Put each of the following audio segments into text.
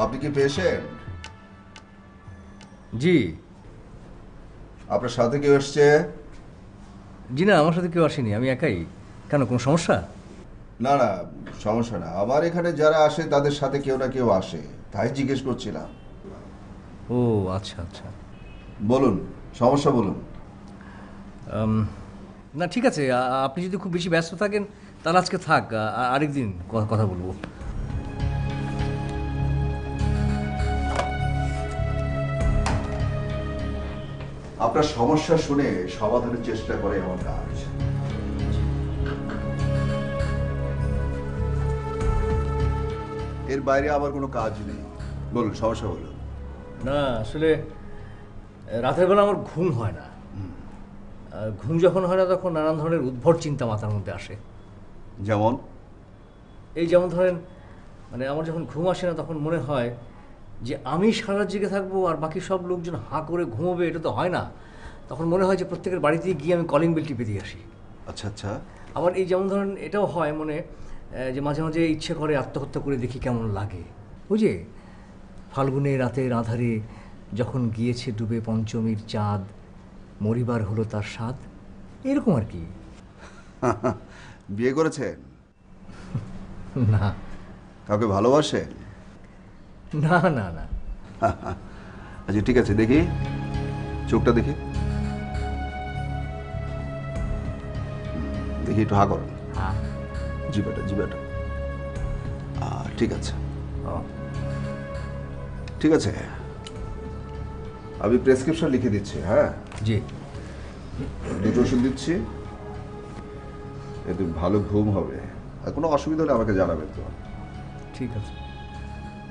আপনি কি পেশেন্ট? জি। আপনার সাথে কেউ এসছে? জি না, আমার সাথে কেউ আসেনি, আমি একাই। কেন, কোনো সমস্যা? না না, সমস্যা না। আমার এখানে যারা আসে তাদের সাথে কেউ না কেউ আসে, তাই জিজ্ঞেস করছিলাম। ও আচ্ছা আচ্ছা। বলুন, সমস্যা বলুন। না ঠিক আছে, আপনি যদি খুব বেশি ব্যস্ত থাকেন তাহলে আজকে থাক, আরেকদিন কথা বলবো। আপনার সমস্যা শুনে সমাধানের চেষ্টা করে আমার কাজ। এর বাইরে আমার কোনো কাজ নেই। বলুন, সমস্যা বলুন। না আসলে রাতের বেলা আমার ঘুম হয় না। আর ঘুম যখন হয় না তখন নানান ধরনের উদ্ভট চিন্তা মাথার মধ্যে আসে। যেমন? এই যেমন ধরেন, মানে আমার যখন ঘুম আসে না তখন মনে হয় যে আমি সারা রাত জেগে থাকবো আর বাকি সব লোকজন হাঁ করে ঘুমোবে, এটা তো হয় না। তখন মনে হয় যে প্রত্যেকের বাড়িতে গিয়ে আমি কলিং বেল টিপে দিয়ে আসি। আচ্ছা আচ্ছা। আবার এই যেমন ধরেন এটাও হয় মনে, যে মাঝে মাঝে ইচ্ছে করে আত্মহত্যা করে দেখি কেমন লাগে। ওই যে ফাল্গুনে রাতের আঁধারে যখন গিয়েছে ডুবে পঞ্চমীর চাঁদ, মরিবার হলো তার স্বাদ, এরকম আর কি। বিয়ে করেছেন? না কাউকে ভালোবাসেন? না না না। আচ্ছা ঠিক আছে, দেখি চোখটা দেখি। দেখি একটু হা করুন। হ্যাঁ। জিবাটা জিবাটা। ঠিক আছে, ও ঠিক আছে। আমি প্রেসক্রিপশন লিখে দিচ্ছি। হ্যাঁ, জি। দুটো ওষুধ দিচ্ছি, এতে ভালো ঘুম হবে। আর কোনো অসুবিধা হলে আমাকে জানাবেন তো। ঠিক আছে।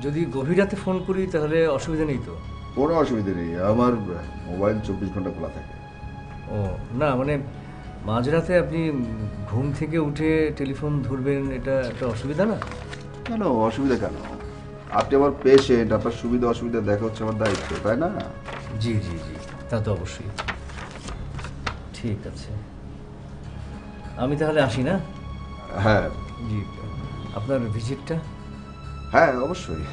যদি গভীর রাতে ফোন করি তাহলে অসুবিধা নেই তো? কোনো অসুবিধা নেই, আমার মোবাইল 24 ঘন্টা খোলা থাকে। ও না, মানে মাঝরাতে আপনি ঘুম থেকে উঠে টেলিফোন ধরবেন, এটা একটা অসুবিধা না? কেন অসুবিধা কেন? আপনি আমার পেশেন্ট, আপনার সুবিধা অসুবিধা দেখা হচ্ছে আমার দায়িত্ব, তাই না? জি জি জি, তা তো অবশ্যই। ঠিক আছে, আমি তাহলে আসি না? হ্যাঁ জি। আপনার ভিজিটটা? হ্যাঁ, অবশ্যই।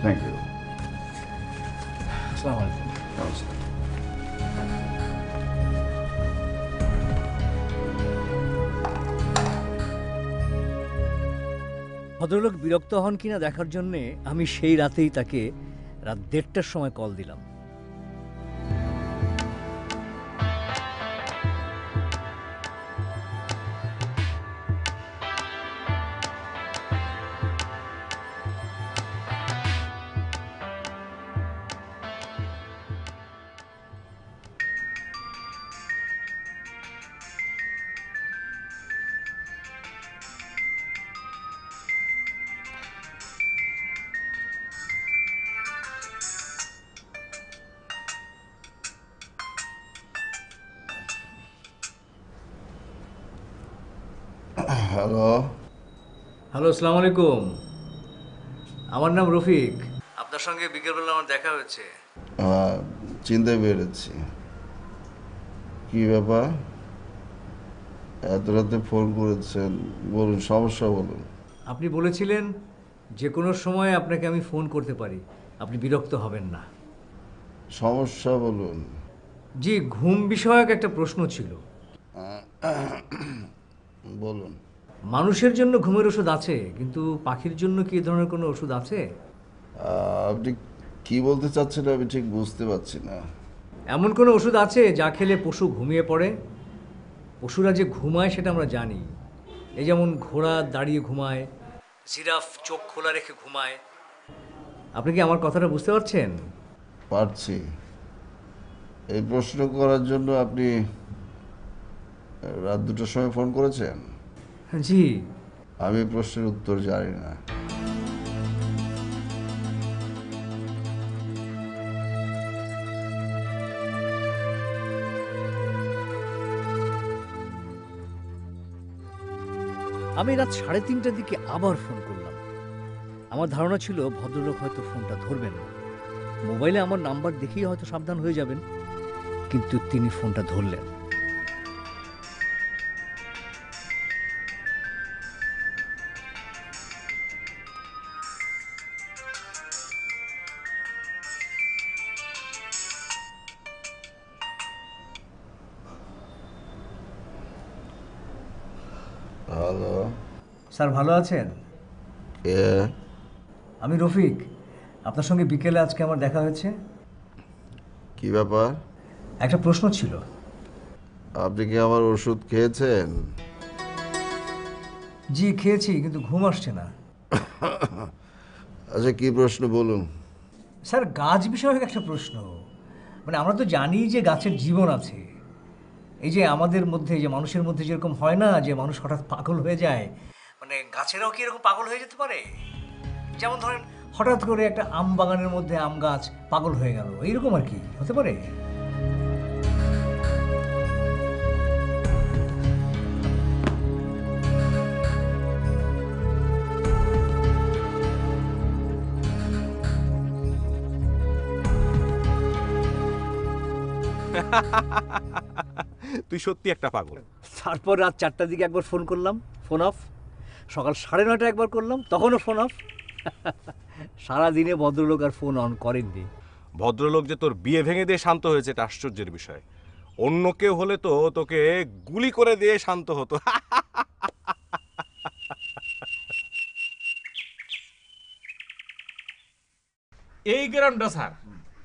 Thank you. আসসালামু আলাইকুম। নমস্কার। ভদ্রলোক বিরক্ত হন কিনা দেখার জন্যে আমি সেই রাতেই তাকে রাত 1:30টার সময় কল দিলাম। হ্যালো। হ্যালো, আসসালামু আলাইকুম। আমার নাম রফিক। আপনার সঙ্গে বিকেলবেলা আমার দেখা হয়েছে। চিনতে পেরেছি। কি ব্যাপার, এত রাতে ফোন করেছেন? বলুন, সমস্যা বলুন। আপনি বলেছিলেন যে কোনো সময় আপনাকে আমি ফোন করতে পারি, আপনি বিরক্ত হবেন না। সমস্যা বলুন। জি, ঘুম বিষয়ক একটা প্রশ্ন ছিল। বলুন। মানুষের জন্য ঘুমের ওষুধ আছে, কিন্তু পাখির জন্য কি এ ধরনের কোনো ওষুধ আছে? আপনি কি বলতে চাচ্ছেন আমি ঠিক বুঝতে পারছি না। এমন কোনো ওষুধ আছে যা খেলে পশু ঘুমিয়ে পড়ে? পশুরা যে ঘুমায় সেটা আমরা জানি। এই যেমন ঘোড়া দাঁড়িয়ে ঘুমায়, জিরাফ চোখ খোলা রেখে ঘুমায়। আপনি কি আমার কথাটা বুঝতে পারছেন? পারছি। এই প্রশ্ন করার জন্য আপনি রাত 2টার সময় ফোন করেছেন? জি। আমি এই প্রশ্নের উত্তর জানি না। আমি রাত 3:30টার দিকে আবার ফোন করলাম। আমার ধারণা ছিল ভদ্রলোক হয়তো ফোনটা ধরবেন না, মোবাইলে আমার নাম্বার দেখেই হয়তো সাবধান হয়ে যাবেন। কিন্তু তিনি ফোনটা ধরলেন। হ্যালো, স্যার ভালো আছেন? কে? আমি রফিক। আপনার সঙ্গে বিকেলে আজকে আমার দেখা হয়েছে। কি ব্যাপার? একটা প্রশ্ন ছিল। আপনি কি আমার ওষুধ খেয়েছেন? জি খেয়েছি, কিন্তু ঘুম আসছে না। আচ্ছা, কি প্রশ্ন বলুন। স্যার গাছ বিষয়ক একটা প্রশ্ন। মানে আমরা তো জানি যে গাছের জীবন আছে। এই যে আমাদের মধ্যে, যে মানুষের মধ্যে যেরকম হয় না যে মানুষ হঠাৎ পাগল হয়ে যায়, মানে গাছেরাও কি এরকম পাগল হয়ে যেতে পারে? যেমন ধরেন হঠাৎ করে একটা আম বাগানের মধ্যে আম গাছ পাগল হয়ে গেল, এইরকম আর কি হতে পারে। তুই সত্যি একটা পাগল। তারপর রাত 4টার দিকে একবার ফোন করলাম, ফোন অফ। সকাল 9:30 একবার করলাম, তখনও ফোন অফ। সারাদিনে ভদ্রলোক আর ফোন অন করেননি। ভদ্রলোক যে তোর বিয়ে ভেঙে দিয়ে শান্ত হয়েছে এটা আশ্চর্যের বিষয়। অন্য কেউ হলে তো তোকে গুলি করে দিয়ে শান্ত হতো। এই গ্রামটা স্যার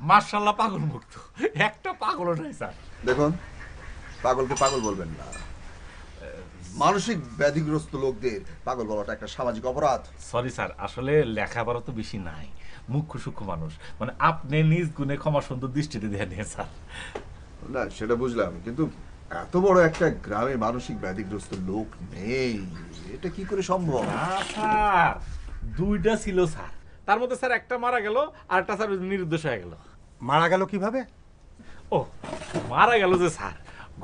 মার্শাল্লাহ পাগল মুক্ত, একটা পাগলও নাই স্যার। দেখুন, পাগলকে পাগল বলবেন না। মানসিক ব্যাধিগ্রস্ত লোকদের পাগল বলাটা একটা সামাজিক অপরাধ। সরি স্যার, আসলে লেখাপড়া তো বেশি নাই, মুখ্য সূক্ষ্ম মানুষ, মানে আপনি নিজ গুণে ক্ষমা সুন্দর দৃষ্টিতে দিয়ে নিয়ে স্যার। না, সেটা বুঝলাম, কিন্তু এত বড় একটা গ্রামে মানসিক ব্যাধিগ্রস্ত লোক নেই, এটা কি করে সম্ভব? না স্যার, দুইটা ছিল স্যার, তার মধ্যে স্যার একটা মারা গেল আর একটা স্যার নিরুদ্দেশ হয়ে গেল। মারা গেল কিভাবে? ও মারা গেল যে স্যার,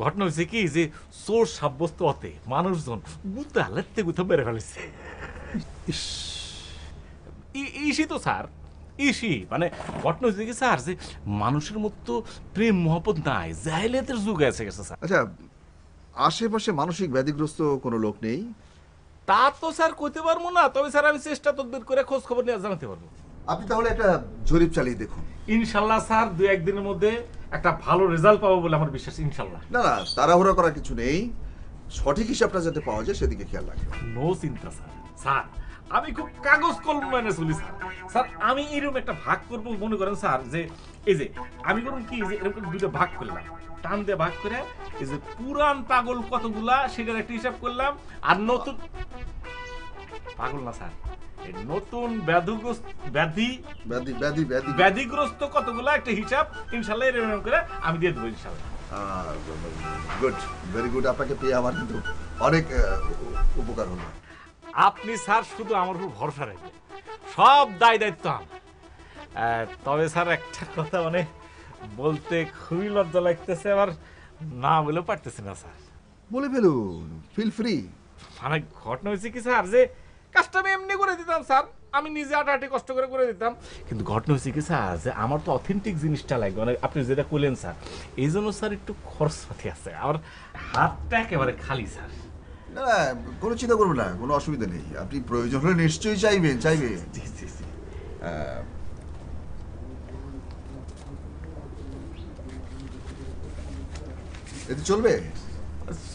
ঘটনা হয়েছে কি যে চোর সাব্যস্ত হতে মানুষজন গুতা লেতে গুতা মেরে ফেলেছে। ইসি তো স্যার, ইসি মানে ঘটনা হয়েছে কি স্যার যে মানুষের মতো প্রেম মহব্বত নাই, জাহেলিয়াতের যুগ এসে গেছে স্যার। আচ্ছা, আশেপাশে মানসিক ব্যাধিগ্রস্ত কোনো লোক নেই? তা তো স্যার কইতে পারবো না, তবে স্যার আমি চেষ্টা তদবির করে খোঁজ খবর নিয়ে জানাতে পারবো। আপনি তাহলে একটা জরিপ চালিয়ে দেখুন। ইনশাল্লাহ স্যার, 2-1 দিনের মধ্যে একটা ভালো রেজাল্ট পাবো বলে আমার বিশ্বাস। ইনশাল্লাহ। না না, তাড়াহুড়া করার কিছু নেই, সঠিক হিসাবটা যাতে পাওয়া যায় সেদিকে খেয়াল রাখবেন। নো চিন্তা স্যার। স্যার আমি খুব কাগজ কলম মেনে চলি স্যার। স্যার আমি এরকম একটা ভাগ করবো, মনে করেন স্যার যে এই যে আমি করুন কি যে এরকম দুটো ভাগ করলাম, টান দিয়ে ভাগ করে এই যে পুরান পাগল কতগুলা সেটার একটা হিসাব করলাম, আর নতুন পাগল না স্যার, এই নতুন ব্যাধিগ্রস্ত কতগুলা একটা হিসাব ইনশাল্লাহ এরকম করে আমি দিয়ে দেবো ইনশাল্লাহ। Good, very good. আপনাকে পেয়ে আমার কিন্তু অনেক উপকার হলো। আপনি স্যার শুধু আমার উপর ভরসা রাখবেন, সব দায় দায়িত্ব আমার। তবে স্যার একটা কথা মানে বলতে খুবই লজ্জা লাগতেছে, আবার না বলেও পারতেছি না স্যার। বলে ফেলুন, ফিল ফ্রি। মানে ঘটনা হয়েছে কি স্যার যে কাজটা আমি এমনি করে দিতাম স্যার, আমি নিজে আটাআটি কষ্ট করে দিতাম, কিন্তু ঘটনা হয়েছে কি স্যার যে আমার তো অথেন্টিক জিনিসটা লাগবে, মানে আপনি যেটা করলেন স্যার, এই জন্য স্যার একটু খরচপাতি আছে, আমার হাতটা একেবারে খালি স্যার। না না, কোনো চিন্তা করবেন না, কোনো অসুবিধা নেই। আপনি প্রয়োজন হলে নিশ্চয়ই চাইবেন। জি জি জি। এতে চলবে?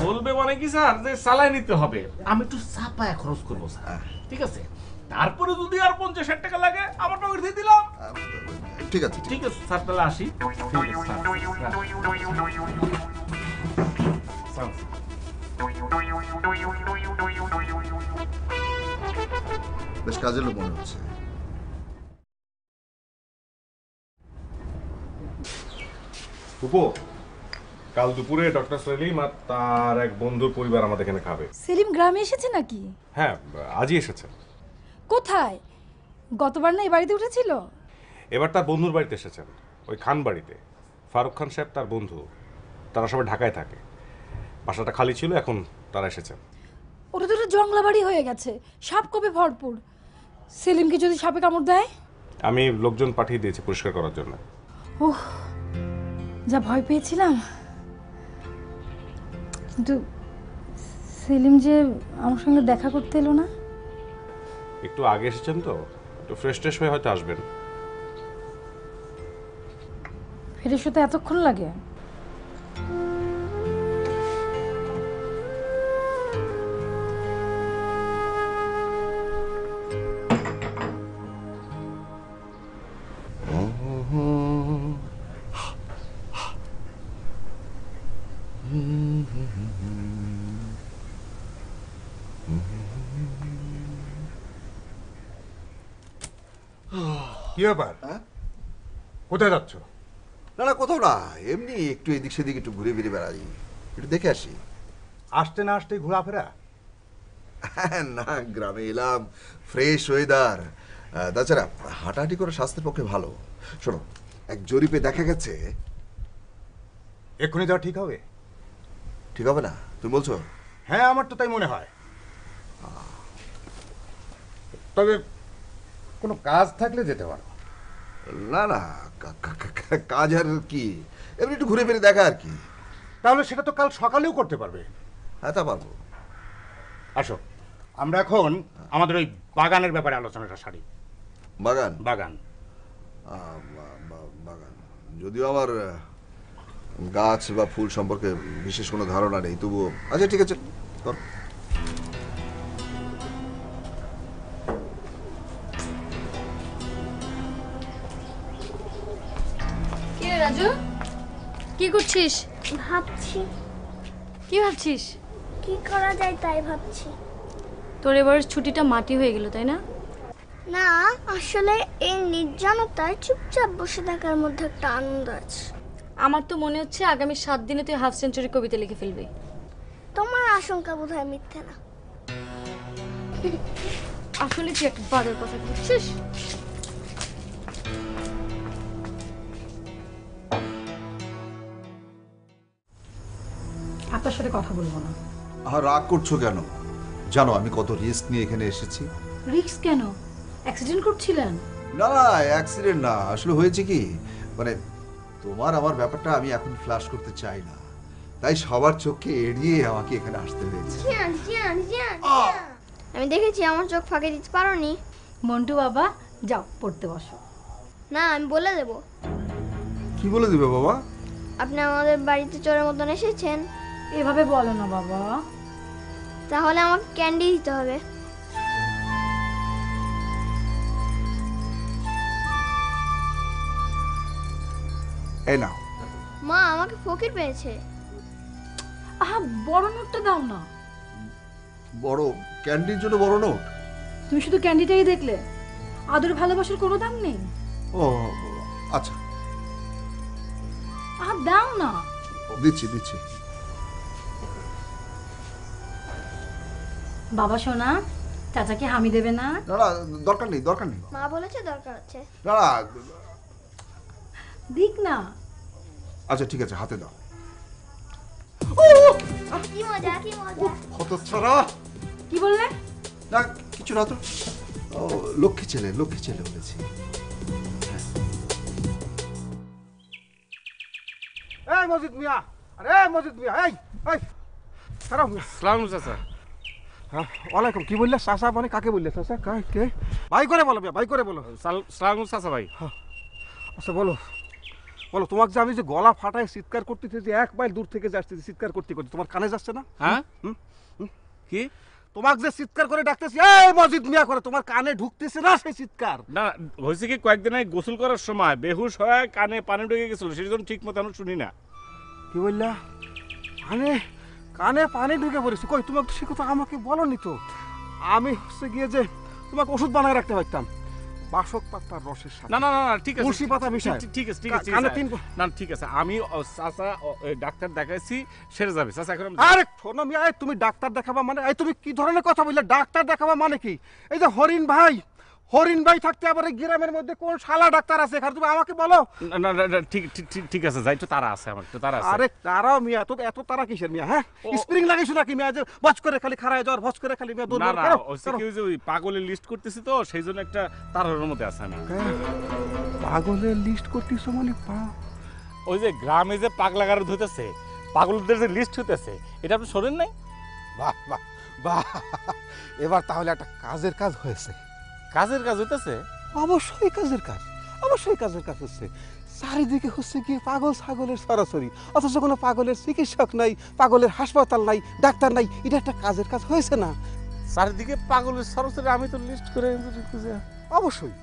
চলবে মানে কি স্যার যে চালাই নিতে হবে, আমি একটু চাপায় খরচ করবো স্যার, ঠিক আছে? তারপরে যদি আর 50,000 টাকা লাগে আমার পকেট থেকে দিলাম। ঠিক আছে। ঠিক আছে স্যার, তাহলে আসি। ঠিক আছে স্যার। স্যার। বেশ কাজের লোক মনে হচ্ছে। উপো, কাল দুপুরে ডক্টর সেলিম আর তার এক বন্ধুর পরিবার আমাদের এখানে খাবে। সেলিম গ্রামে এসেছে নাকি? হ্যাঁ, আজই এসেছে। কোথায়? গতবার না এই বাড়িতে উঠেছিল? এবার তার বন্ধুর বাড়িতে এসেছেন, ওই খান বাড়িতে। ফারুক খান সাহেব তার বন্ধু, তারা সবাই ঢাকায় থাকে। বাসাটা খালি ছিল, এখন তারা এসেছেন। ওটা তো একটা জংলা বাড়ি হয়ে গেছে, সাপ কবে ভরপুর। সেলিমকে যদি সাপে কামড় দেয়? আমি লোকজন পাঠিয়ে দিয়েছি পরিষ্কার করার জন্য। ওহ, যা ভয় পেয়েছিলাম। কিন্তু সেলিম যে আমার সঙ্গে দেখা করতে এলো না। একটু আগে এসেছেন তো, একটু ফ্রেশ ট্রেশ হয়ে হয়তো আসবেন। ফেরে শুতে এতক্ষণ লাগে? কি ব্যাপার? হ্যাঁ? কোথায় যাচ্ছ? না না, কোথাও না, এমনি একটু এদিক সেদিক একটু ঘুরে ফিরে বেড়াই, একটু দেখে আসি। আসতে না আসতেই ঘোরাফেরা? না, গ্রামে এলাম, ফ্রেশ ওয়েদার, তাছাড়া হাঁটাহাঁটি করে স্বাস্থ্যের পক্ষে ভালো। শোনো, এক জরিপে দেখা গেছে। এক্ষুনি যাওয়া ঠিক হবে? ঠিক হবে না তুমি বলছো? হ্যাঁ, আমার তো তাই মনে হয়। তবে কোনো কাজ থাকলে যেতে পারো। না না, কাজ আর কি, এমনি একটু ঘুরে ফিরে দেখা আর কি। তাহলে সেটা তো কাল সকালেও করতে পারবে। হ্যাঁ, তা পারবো। আসো, আমরা এখন আমাদের ওই বাগানের ব্যাপারে আলোচনাটা সারি। বাগান? বাগান বাগান, যদিও আমার গাছ বা ফুল সম্পর্কে বিশেষ কোনো ধারণা নেই, তবুও আচ্ছা ঠিক আছে, কর। কি রে রাজু, কি করছিস? ভাবছি কি ভাবছিস? কি করা যায় তাই ভাবছি। তোর এবার ছুটিটা মাটি হয়ে গেল, তাই না? না, আসলে এই নির্জনতায় চুপচাপ বসে থাকার মধ্যে একটা আনন্দ আছে। আমার তো মনে হচ্ছে আগামী 7 দিনে তুই হাফ সেঞ্চুরি কবিতা লিখে ফেলবি। তোমার আশঙ্কা বোধহয় মিথ্যে না। আসলে তুই একটা বাদের কথা বলছিস। আপনার সাথে কথা বলবো না। আর রাগ করছো কেন? জানো আমি কত রিস্ক নিয়ে এখানে এসেছি। রিস্ক কেন? অ্যাক্সিডেন্ট করছিলেন? না না, অ্যাক্সিডেন্ট না, আসলে হয়েছে কি, মানে তোমার আমার ব্যাপারটা আমি এখন ফ্ল্যাশ করতে চাই না, তাই সবার চোখকে এড়িয়ে আমাকে এখানে আসতে হয়েছে। আমি দেখেছি, আমার চোখ ফাঁকে দিতে পারোনি। মন্টু বাবা, যাও পড়তে বসো। না, আমি বলে দেব। কি বলে দিবে বাবা? আপনি আমাদের বাড়িতে চোরের মতন এসেছেন। এভাবে বলো না বাবা। তাহলে আমাকে ক্যান্ডি দিতে হবে। এই নাও। মা আমাকে ফকির পেয়েছে। আহা, বড় নোটটা দাও না। বড় ক্যান্ডির জন্য বড় নোট? তুমি শুধু ক্যান্ডিটাই দেখলে, আদর ভালোবাসার কোনো দাম নেই? ও আচ্ছা, আহা, দাও না। দিচ্ছি দিচ্ছি। বাবা সোনা, চাচাকে হামি দেবে না? না না, দরকার নেই দরকার নেই। মা বলেছে দরকার আছে। না না, দিক না। আচ্ছা ঠিক আছে, হাতে দাও। কি মজা, কি মজা। হতচ্ছাড়া। কি বললে? না কিছু না তো, ও লক্ষ্মী ছেলে, লক্ষ্মী ছেলে বলেছি। এই মজিদ মিয়া, আরে মজিদ মিয়া, এই এই খারাপ মিয়া। সালাম চাচা। হ্যাঁ, ওয়ালাইকুম। কি বললে চাচা? মানে কাকে বললে চাচা? কে? ভাই করে বলো মিয়া, ভাই করে বলো। সালাম চাচা ভাই। আচ্ছা বলো বলো, তোমাকে যে আমি যে গলা ফাটায় চিৎকার করতেছি, যে 1 মাইল দূর থেকে যাচ্ছি চিৎকার করতে করতে, তোমার কানে যাচ্ছে না? হ্যাঁ কি? তোমাকে যে চিৎকার করে ডাকতেছি এই মজিদ মিয়া করে, তোমার কানে ঢুকতেছে না সেই চিৎকার? না, হয়েছে কি, কয়েকদিন আগে গোসল করার সময় বেহুশ হয়ে কানে পানি ঢুকে গেছিল, সেই জন্য ঠিক মতো শুনি না। কি বললা? কানে কানে পানি ঢুকে পড়েছি? কই, তোমাকে সে কথা আমাকে বলনি তো। আমি হচ্ছে গিয়ে যে তোমাকে ওষুধ বানায় রাখতে পারতাম, বাসক পাতার রসের সাথে। না না না, ঠিক আছে, তুলসী পাতা মিশায়। ঠিক আছে ঠিক আছে, কানে 3 না ঠিক আছে, আমি চাচা ডাক্তার দেখাইছি, সেরে যাবে চাচা। এখন আরে শোনো মিয়া, এই তুমি ডাক্তার দেখাবা মানে, এই তুমি কি ধরনের কথা বললে? ডাক্তার দেখাবা মানে কি? এই যে হরিণ ভাই থাকতে আবার এই গ্রামের মধ্যে কোন শালা ডাক্তার আছে এখানে? তুমি আমাকে বলো। না না না, ঠিক ঠিক ঠিক আছে, যাই, একটু তারা আছে, আমার একটু তারা আছে। আরে তারাও মিয়া, তো এত তারা কিসের মিয়া? হ্যাঁ, স্প্রিং লাগাইছো নাকি মিয়া, যে ভজ করে খালি খারায় যাওয়ার, ভজ করে খালি মিয়া দৌড় না মারো? না, করো, হচ্ছে করো। কি, ওই যে ওই পাগলের লিস্ট করতেছি তো, সেই জন্য একটা তাড়াহুড়োর মধ্যে আছে আমি। পাগলের লিস্ট করতেছো মানে? ওই যে গ্রামে যে পাগলাগার ধুতেছে, পাগলদের যে লিস্ট হইতেছে, এটা আপনি শোনেন নাই? বাহ বাহ বাহ, এবার তাহলে একটা কাজের কাজ হয়েছে। কাজের কাজ হইতেছে? অবশ্যই কাজের কাজ, অবশ্যই কাজের কাজ হচ্ছে। চারিদিকে হচ্ছে গিয়ে পাগল ছাগলের সরাসরি, অথচ কোনো পাগলের চিকিৎসক নাই, পাগলের হাসপাতাল নাই, ডাক্তার নাই। এটা একটা কাজের কাজ হয়েছে না? চারিদিকে পাগলের সরাসরি, আমি তো লিস্ট করে খুঁজে। অবশ্যই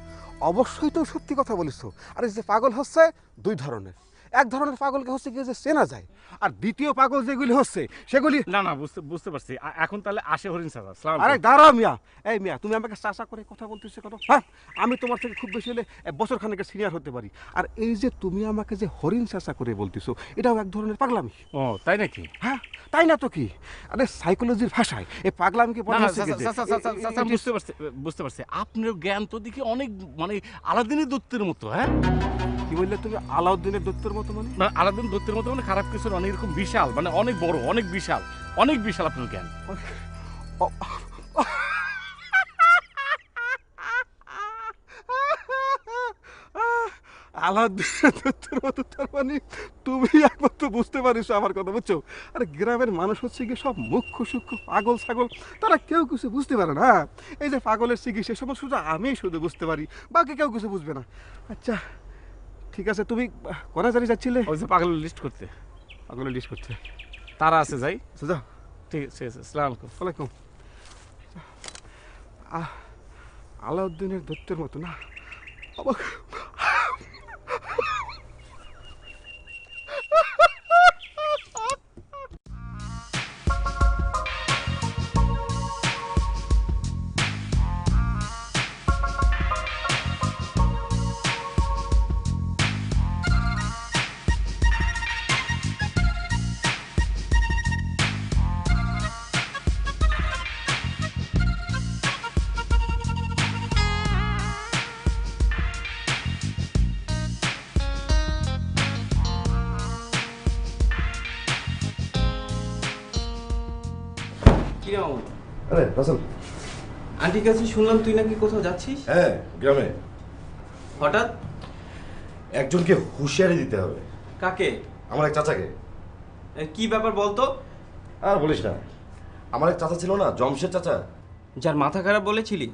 অবশ্যই, তো সত্যি কথা বলেছো। আর এই যে পাগল হচ্ছে 2 ধরনের, এক ধরনের পাগলকে হচ্ছে গিয়ে যে চেনা যায়, আর দ্বিতীয় পাগল যেগুলি হচ্ছে সেগুলি। না না, বুঝতে পারছি। এখন তাহলে আসে হরিণ চাচা, আসসালামু আরে আলাইকুম। দাঁড়াও মিয়া, এই মিয়া তুমি আমাকে চাচা করে কথা বলতেছো কেন? হ্যাঁ, আমি তোমার থেকে খুব বেশি হলে বছর খানেকের সিনিয়র হতে পারি, আর এই যে তুমি আমাকে যে হরিণ চাচা করে বলতেছো এটাও এক ধরনের পাগলামি। ও তাই নাকি? হ্যাঁ, তাই না তো কি? আরে সাইকোলজির ভাষায় এই পাগলামিকে না বলা না, হচ্ছে কি যে চাচা, বুঝতে পারছি আপনার জ্ঞান তো দেখি অনেক, মানে আলাদিনের দত্তের মতো। হ্যাঁ, কি বললে তুমি? আলাউদ্দিনের দত্তের মতো মানে? মানে আলাদিন দত্তের মতো, মানে খারাপ কিছু না, অনেক এরকম বিশাল, মানে অনেক বড়, অনেক বিশাল, অনেক বিশাল আপনার জ্ঞান। আলাউদ্দিনের দত্তের মতো তার মানে তুমি একমাত্র বুঝতে পারিস আমার কথা, বুঝছো? আরে গ্রামের মানুষ হচ্ছে কি সব মুখ্য সূক্ষ্ম পাগল ছাগল, তারা কেউ কিছু বুঝতে পারে না। এই যে পাগলের চিকিৎসা সমস্ত শুধু আমি শুধু বুঝতে পারি, বাকি কেউ কিছু বুঝবে না। আচ্ছা ঠিক আছে, তুমি কোনা জানি যাচ্ছিলে? ওই যে পাগলের লিস্ট করতে। পাগলের লিস্ট করছে, তারা আছে, যাই। আচ্ছা যাও। ঠিক আছে, আসসালামু আলাইকুম। ওয়ালাইকুম। আলাউদ্দিনের দত্তের মতো না আবার। কি রে মামুন? আরে রাসেল। আন্টির কাছে শুনলাম তুই নাকি কোথাও যাচ্ছিস? হ্যাঁ, গ্রামে হঠাৎ? একজনকে হুঁশিয়ারি দিতে হবে। কাকে? আমার এক চাচাকে। কি ব্যাপার বলতো? আর বলিস না, আমার এক চাচা ছিল না, জমশেদ চাচা, যার মাথা খারাপ বলেছিলি?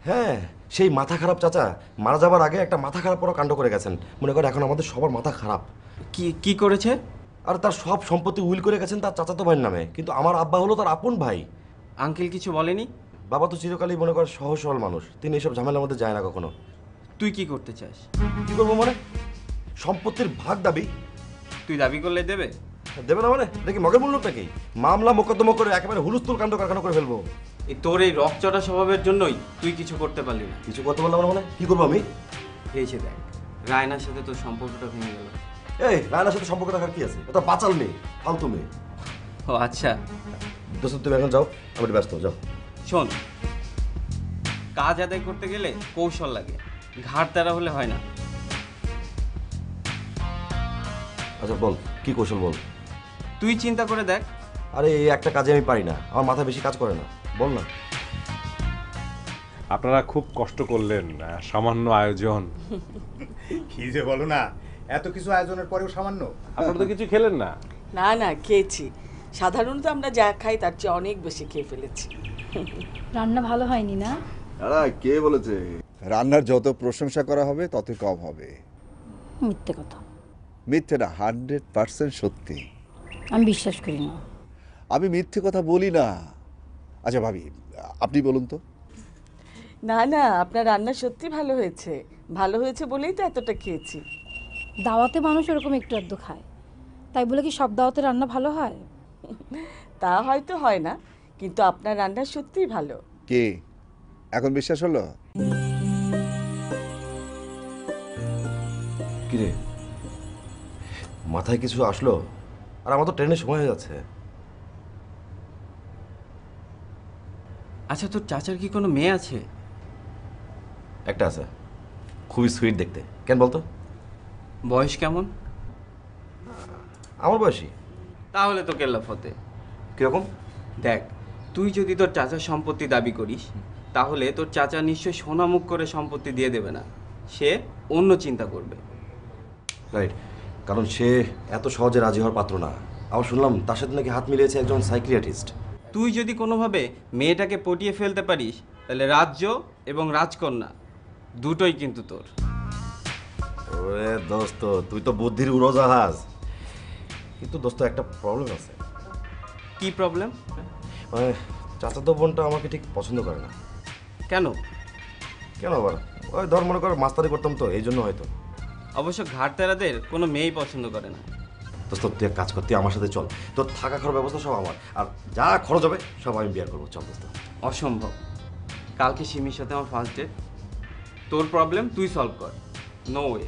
হ্যাঁ, সেই মাথা খারাপ চাচা মারা যাবার আগে একটা মাথা খারাপ পড়া কাণ্ড করে গেছেন। মনে কর এখন আমাদের সবার মাথা খারাপ। কি করেছে? আর তার সব সম্পত্তি উইল করে গেছেন তার চাচাতো ভাইয়ের নামে, কিন্তু আমার আব্বা হলো তার আপন ভাই। আঙ্কেল কিছু বলেনি? বাবা তো চিরকালই মনে কর সহজ সরল মানুষ, তিনি এসব ঝামেলার মধ্যে যায় না কখনো। তুই কি করতে চাস? কি করবো মানে? সম্পত্তির ভাগ দাবি। তুই দাবি করলে দেবে? দেবে না মানে? দেখি মগের মূল্যটা কি? মামলা মোকদ্দমা করে একেবারে হুলস্থুল কাণ্ড কারখানা করে ফেলবো। তোর এই রকচটা স্বভাবের জন্যই তুই কিছু করতে পারলি না। কিছু করতে পারলাম না মানে? কি করবো আমি? হয়েছে দেখ, রায়নার সাথে তোর সম্পর্কটা ভেঙে গেল। এই রায়নার সাথে সম্পর্ক রাখার কি আছে? ওটা বাঁচাল মেয়ে, ফালতু মেয়ে। ও আচ্ছা। দোস্ত তুমি এখন যাও, আমি একটু ব্যস্ত, যাও। শোন, কাজ আদায় করতে গেলে কৌশল লাগে, ঘাট তারা হলে হয় না। আচ্ছা বল, কি কৌশল বল। তুই চিন্তা করে দেখ। আরে এই একটা কাজে আমি পারি না, আমার মাথা বেশি কাজ করে না, বল না। আপনারা খুব কষ্ট করলেন, সামান্য আয়োজন। কি যে বলো না, এত কিছু আয়োজনের পরেও সামান্য। আপনারা তো কিছু খেলেন না? না না, খেয়েছি। সাধারণত আমরা যা খাই তার চেয়ে অনেক বেশি খেয়ে ফেলেছি। রান্না ভালো হয়নি না? আরে কে বলেছে? রান্নার যত প্রশংসা করা হবে ততই কম হবে। মিথ্যে কথা। মিথ্যে না, 100% সত্যি। আমি বিশ্বাস করি না। আমি মিথ্যে কথা বলি না। আচ্ছা ভাবি, আপনি বলুন তো। না না, আপনার রান্না সত্যি ভালো হয়েছে। ভালো হয়েছে বলেই তো এতটা খেয়েছি। দাওয়াতে মানুষ এরকম একটু আধটু খায়, তাই বলে কি সব দাওয়াতে রান্না ভালো হয়? তা হয়তো হয় না, কিন্তু আপনার রান্না সত্যিই ভালো। কে এখন বিশ্বাস হলো? কিরে, মাথায় কিছু আসলো? আর আমার তো ট্রেনের সময় হয়ে যাচ্ছে। আচ্ছা, তোর চাচার কি কোনো মেয়ে আছে? একটা আছে, খুবই সুইট দেখতে। কেন বলতো? বয়স কেমন? আমার বয়সী। তাহলে তো কেল্লা ফতে। কিরকম? দেখ, তুই যদি তোর চাচার সম্পত্তি দাবি করিস, তাহলে তোর চাচা নিশ্চয়ই সোনামুখ করে সম্পত্তি দিয়ে দেবে না, সে অন্য চিন্তা করবে। রাইট, কারণ সে এত সহজে রাজি হওয়ার পাত্র না। আবার শুনলাম তার সাথে নাকি হাত মিলিয়েছে একজন সাইকিয়াট্রিস্ট। তুই যদি কোনোভাবে মেয়েটাকে পটিয়ে ফেলতে পারিস, তাহলে রাজ্য এবং রাজকন্যা দুটোই কিন্তু তোর। ওরে দোস্ত, তুই তো বুদ্ধির উড়োজাহাজ। কিন্তু দোস্ত একটা প্রবলেম আছে। কি প্রবলেম? মানে চাচাতো বোনটা আমাকে ঠিক পছন্দ করে না। কেন? কেন আবার? ওই ধর মনে কর মাস্তারি করতাম তো, এই জন্য হয়তো। অবশ্য ঘাটতেরাদের কোনো মেয়েই পছন্দ করে না। দোস্ত তুই এক কাজ কর, তুই আমার সাথে চল, তোর থাকা খাওয়ার ব্যবস্থা সব আমার, আর যা খরচ হবে সব আমি বিয়ার করবো। চল দোস্ত। অসম্ভব। কালকে সিমির সাথে আমার ফার্স্ট ডেট, তোর প্রবলেম তুই সলভ কর। No way.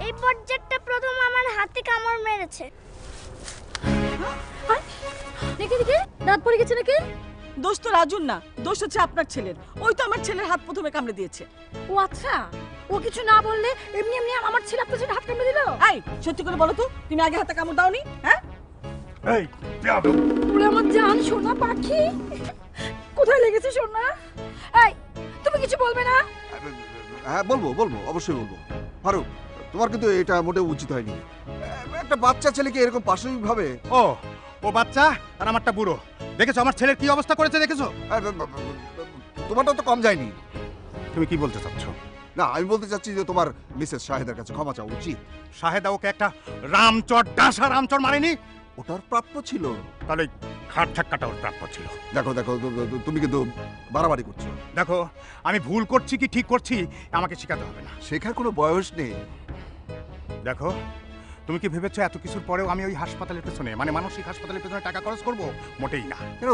এই পর্যায়টা প্রথম আমার হাতে কামড় মেরেছে। দেখি দেখি দাঁত পড়ে গেছে নাকি? দোষ তো রাজুর না, দোষ হচ্ছে আপনার ছেলের। ওই তো আমার ছেলের হাত প্রথমে কামড়ে দিয়েছে। ও আচ্ছা, ও কিছু না বললে এমনি এমনি আমার ছেলে আপনার ছেলে হাত কামড়ে দিল? এই সত্যি করে বলো তো, তুমি আগে হাতে কামড় দাওনি? হ্যাঁ এই ওরে আমার জান সোনা পাখি, কোথায় লেগেছে সোনা? এই তুমি কিছু বলবে না? হ্যাঁ বলবো বলবো, অবশ্যই বলবো। ফারুক, তোমার কিন্তু এটা মোটেও উচিত হয়নি। একটা বাচ্চা ছেলেকে এরকম পাশবিক ভাবে। ও বাচ্চা আর আমারটা বুড়ো, দেখেছো আমার ছেলের কি অবস্থা করেছে দেখেছো? তোমারটা তো কম যায়নি। তুমি কি বলতে চাচ্ছ? না, আমি বলতে চাচ্ছি যে তোমার মিসেস শাহেদার কাছে ক্ষমা চাওয়া উচিত। শাহেদা ওকে একটা রামচর ডাসা রামচর মারেনি? ওটার প্রাপ্য ছিল। তাহলে ঘাট ধাক্কাটা ওর প্রাপ্য ছিল। দেখো দেখো, তুমি কিন্তু বাড়াবাড়ি করছো। দেখো আমি ভুল করছি কি ঠিক করছি আমাকে শেখাতে হবে না। শেখার কোনো বয়স নেই। দেখো তুমি কি ভেবেছো এত কিছুর পরেও আমি ওই হাসপাতালের পেছনে, মানে মানসিক হাসপাতালের পেছনে টাকা খরচ করব? মোটেই না। কেন,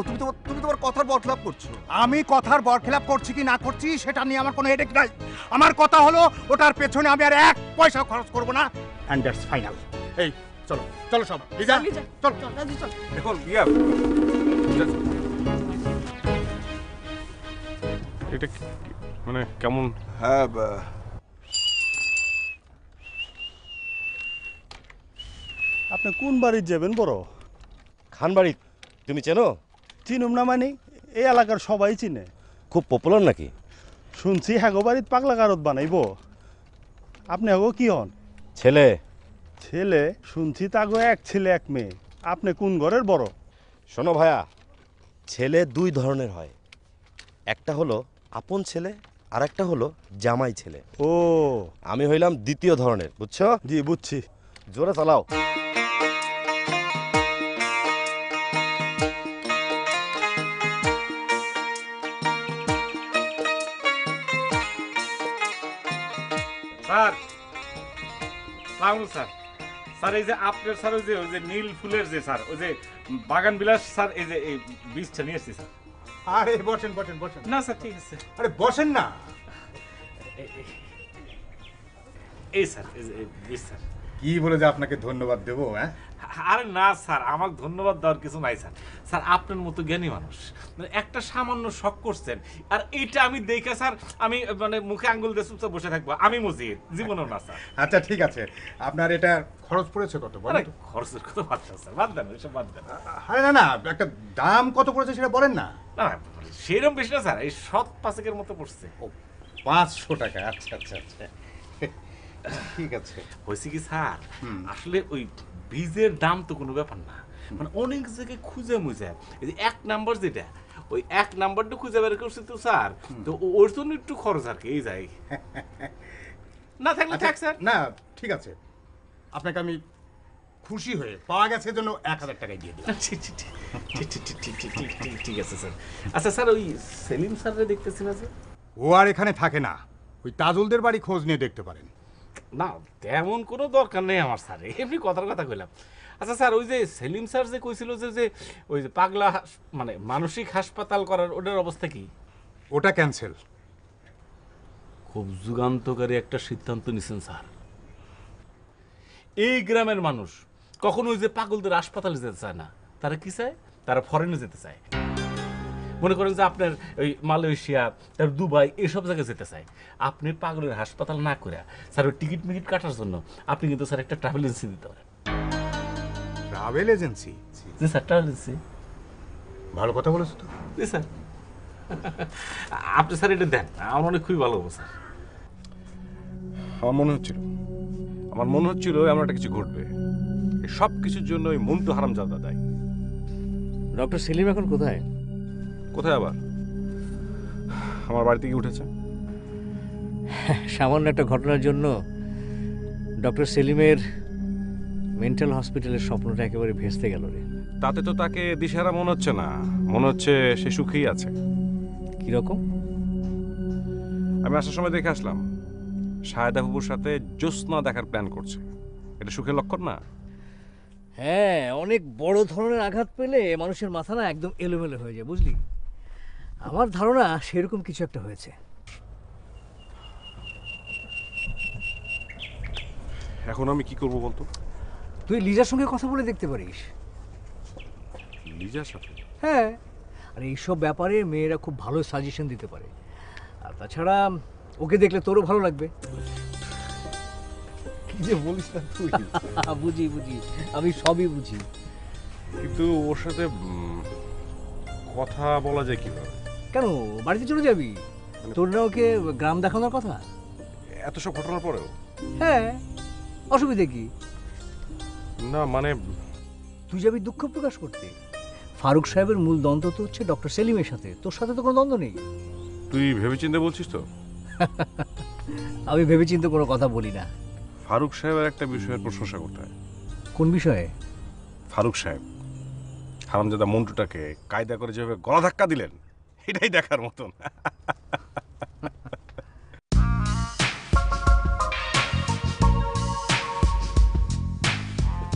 তুমি তোমার কথার বরখেলাপ করছো। আমি কথার বরখেলাপ করছি কি না করছি সেটা নিয়ে আমার কোনো হেডেক নাই। আমার কথা হলো ওটার পেছনে আমি আর এক পয়সা খরচ করব না, এন্ড দ্যাটস ফাইনাল। এই চলো চলো সব লিজা, চল রাজু চল। দেখুন ইয়া এটা মানে কেমন? হ্যাঁ, আপনি কোন বাড়ির যাবেন বড়? খানবাড়ি। তুমি চেনো? চিনুম না মানে, এই এলাকার সবাই চিনে। খুব পপুলার নাকি? শুনছি হ্যাগো বাড়ির পাগলা কারত বানাইব। আপনি হ্যাগো কি হন? ছেলে। ছেলে? শুনছি তাগো এক ছেলে এক মেয়ে। আপনি কোন ঘরের বড়? শোনো ভাইয়া, ছেলে দুই ধরনের হয়, একটা হলো আপন ছেলে আর একটা হলো জামাই ছেলে। ও, আমি হইলাম দ্বিতীয় ধরনের, বুঝছো? জি বুঝছি। জোরে চালাও। স্যার স্যার স্যার এই যে আপনার স্যার ওই যে নীল ফুলের যে স্যার ওই যে বাগান বিলাস স্যার, এই যে এই বীজটা নিয়ে এসেছি স্যার। আরে বসেন বসেন বসেন। না স্যার ঠিক আছে। আরে বসেন না। এই স্যার এই যে বীজ স্যার। কি বলে যে আপনাকে ধন্যবাদ দেবো? হ্যাঁ আরে না স্যার, আমাকে ধন্যবাদ দেওয়ার কিছু নাই স্যার। স্যার আপনার মতো জ্ঞানী মানুষ মানে একটা সামান্য শখ করছেন, আর এইটা আমি দেখে স্যার আমি মানে মুখে আঙ্গুল দিয়ে চুপচাপ বসে থাকবো, আমি মজিদ জীবনও না স্যার। আচ্ছা ঠিক আছে, আপনার এটা খরচ পড়েছে কত বলেন তো? খরচের কথা বাদ দেন স্যার, বাদ দেন ওইসব বাদ দেন। আরে না না, একটা দাম কত পড়েছে সেটা বলেন না। না সেরকম বেশি না স্যার, এই 7-5 মতো পড়ছে। 500 টাকা? আচ্ছা আচ্ছা আচ্ছা ঠিক আছে। হয়েছে কি স্যার, আসলে ওই বীজের দাম তো কোনো ব্যাপার না, মানে অনেক জায়গায় খুঁজে মুজে এই যে 1 নাম্বার যেটা ওই 1 নাম্বারটা খুঁজে বের করছি তো স্যার, তো ওর জন্য একটু খরচ আর কি এই যাই। না থাকলে থাক স্যার। না ঠিক আছে, আপনাকে আমি খুশি হয়ে পাওয়া গেছে জন্য 1000 টাকায় দিয়ে দিলাম। ঠিক আছে স্যার। আচ্ছা স্যার ওই সেলিম স্যাররে দেখতেছি না স্যার? ও আর এখানে থাকে না, ওই তাজুলদের বাড়ি খোঁজ নিয়ে দেখতে পারেন। না তেমন কোনো দরকার নেই আমার স্যার, এমনি কথার কথা কইলাম। আচ্ছা স্যার ওই যে সেলিম স্যার যে কইছিল যে ওই যে পাগলা মানে মানসিক হাসপাতাল করার ওটার অবস্থা কি? ওটা ক্যান্সেল। খুব যুগান্তকারী একটা সিদ্ধান্ত নিছেন স্যার। এই গ্রামের মানুষ কখনো ওই যে পাগলদের হাসপাতালে যেতে চায় না, তারা কি চায়? তারা ফরেনে যেতে চায়। মনে করেন যে আপনার ওই মালয়েশিয়া, তার দুবাই এসব জায়গায় যেতে চায়। আপনি পাগলের হাসপাতাল না করে স্যার ওই টিকিট মিকিট কাটার জন্য আপনি কিন্তু স্যার একটা ট্রাভেল এজেন্সি দিতে পারেন। Travel agency? জি স্যার ট্রাভেল এজেন্সি। ভালো কথা বলেছো তো। জি স্যার আপনি স্যার এটা দেন, আমার মনে খুবই ভালো হবে স্যার। আমার মনে হচ্ছিল এমন একটা কিছু ঘটবে। এই সব কিছুর জন্য ওই মন্টু হারামজাদা দায়ী। ডক্টর সেলিম এখন কোথায়? কোথায় আবার? আমার বাড়িতে গিয়ে উঠেছে। সামান্য একটা ঘটনার জন্য ডক্টর সেলিমের মেন্টাল হসপিটালের স্বপ্নটা একেবারে ভেস্তে গেল রে। তাতে তো তাকে দিশেহারা মনে হচ্ছে না, মনে হচ্ছে সে সুখেই আছে। কিরকম? আমি আসার সময় দেখে আসলাম শাহেদা বাবুর সাথে জ্যোৎস্না দেখার প্ল্যান করছে। এটা সুখের লক্ষণ না? হ্যাঁ, অনেক বড় ধরনের আঘাত পেলে মানুষের মাথা না একদম এলোমেলো হয়ে যায়, বুঝলি? আমার ধারণা সেরকম কিছু একটা হয়েছে। এখন আমি কি করব বলতো? তুই লিজার সঙ্গে কথা বলে দেখতে পারিস। লিজার সাথে? হ্যাঁ, আর এইসব ব্যাপারে মেয়েরা খুব ভালো সাজেশন দিতে পারে। আর তাছাড়া ওকে দেখলে তোরও ভালো লাগবে। কি যে বলিস না তুই। বুঝি বুঝি, আমি সবই বুঝি। কিন্তু ওর সাথে কথা বলা যায় কিভাবে? কেন, বাড়িতে চলে যাবি? তোর না ওকে গ্রাম দেখানোর কথা? এত সব ঘটনার পরেও? হ্যাঁ, অসুবিধে কি? না মানে তুই যাবি দুঃখ প্রকাশ করতে। ফারুক সাহেবের মূল দ্বন্দ্ব তো হচ্ছে ডক্টর সেলিমের সাথে, তোর সাথে তো কোনো দ্বন্দ্ব নেই। তুই ভেবেচিন্তে বলছিস তো? আমি ভেবেচিন্তে কোনো কথা বলি না। ফারুক সাহেবের একটা বিষয়ের প্রশংসা করতে হয়। কোন বিষয়ে? ফারুক সাহেব হারামজাদা মন্টুটাকে কায়দা করে যেভাবে গলা ধাক্কা দিলেন, এটাই দেখার মতন।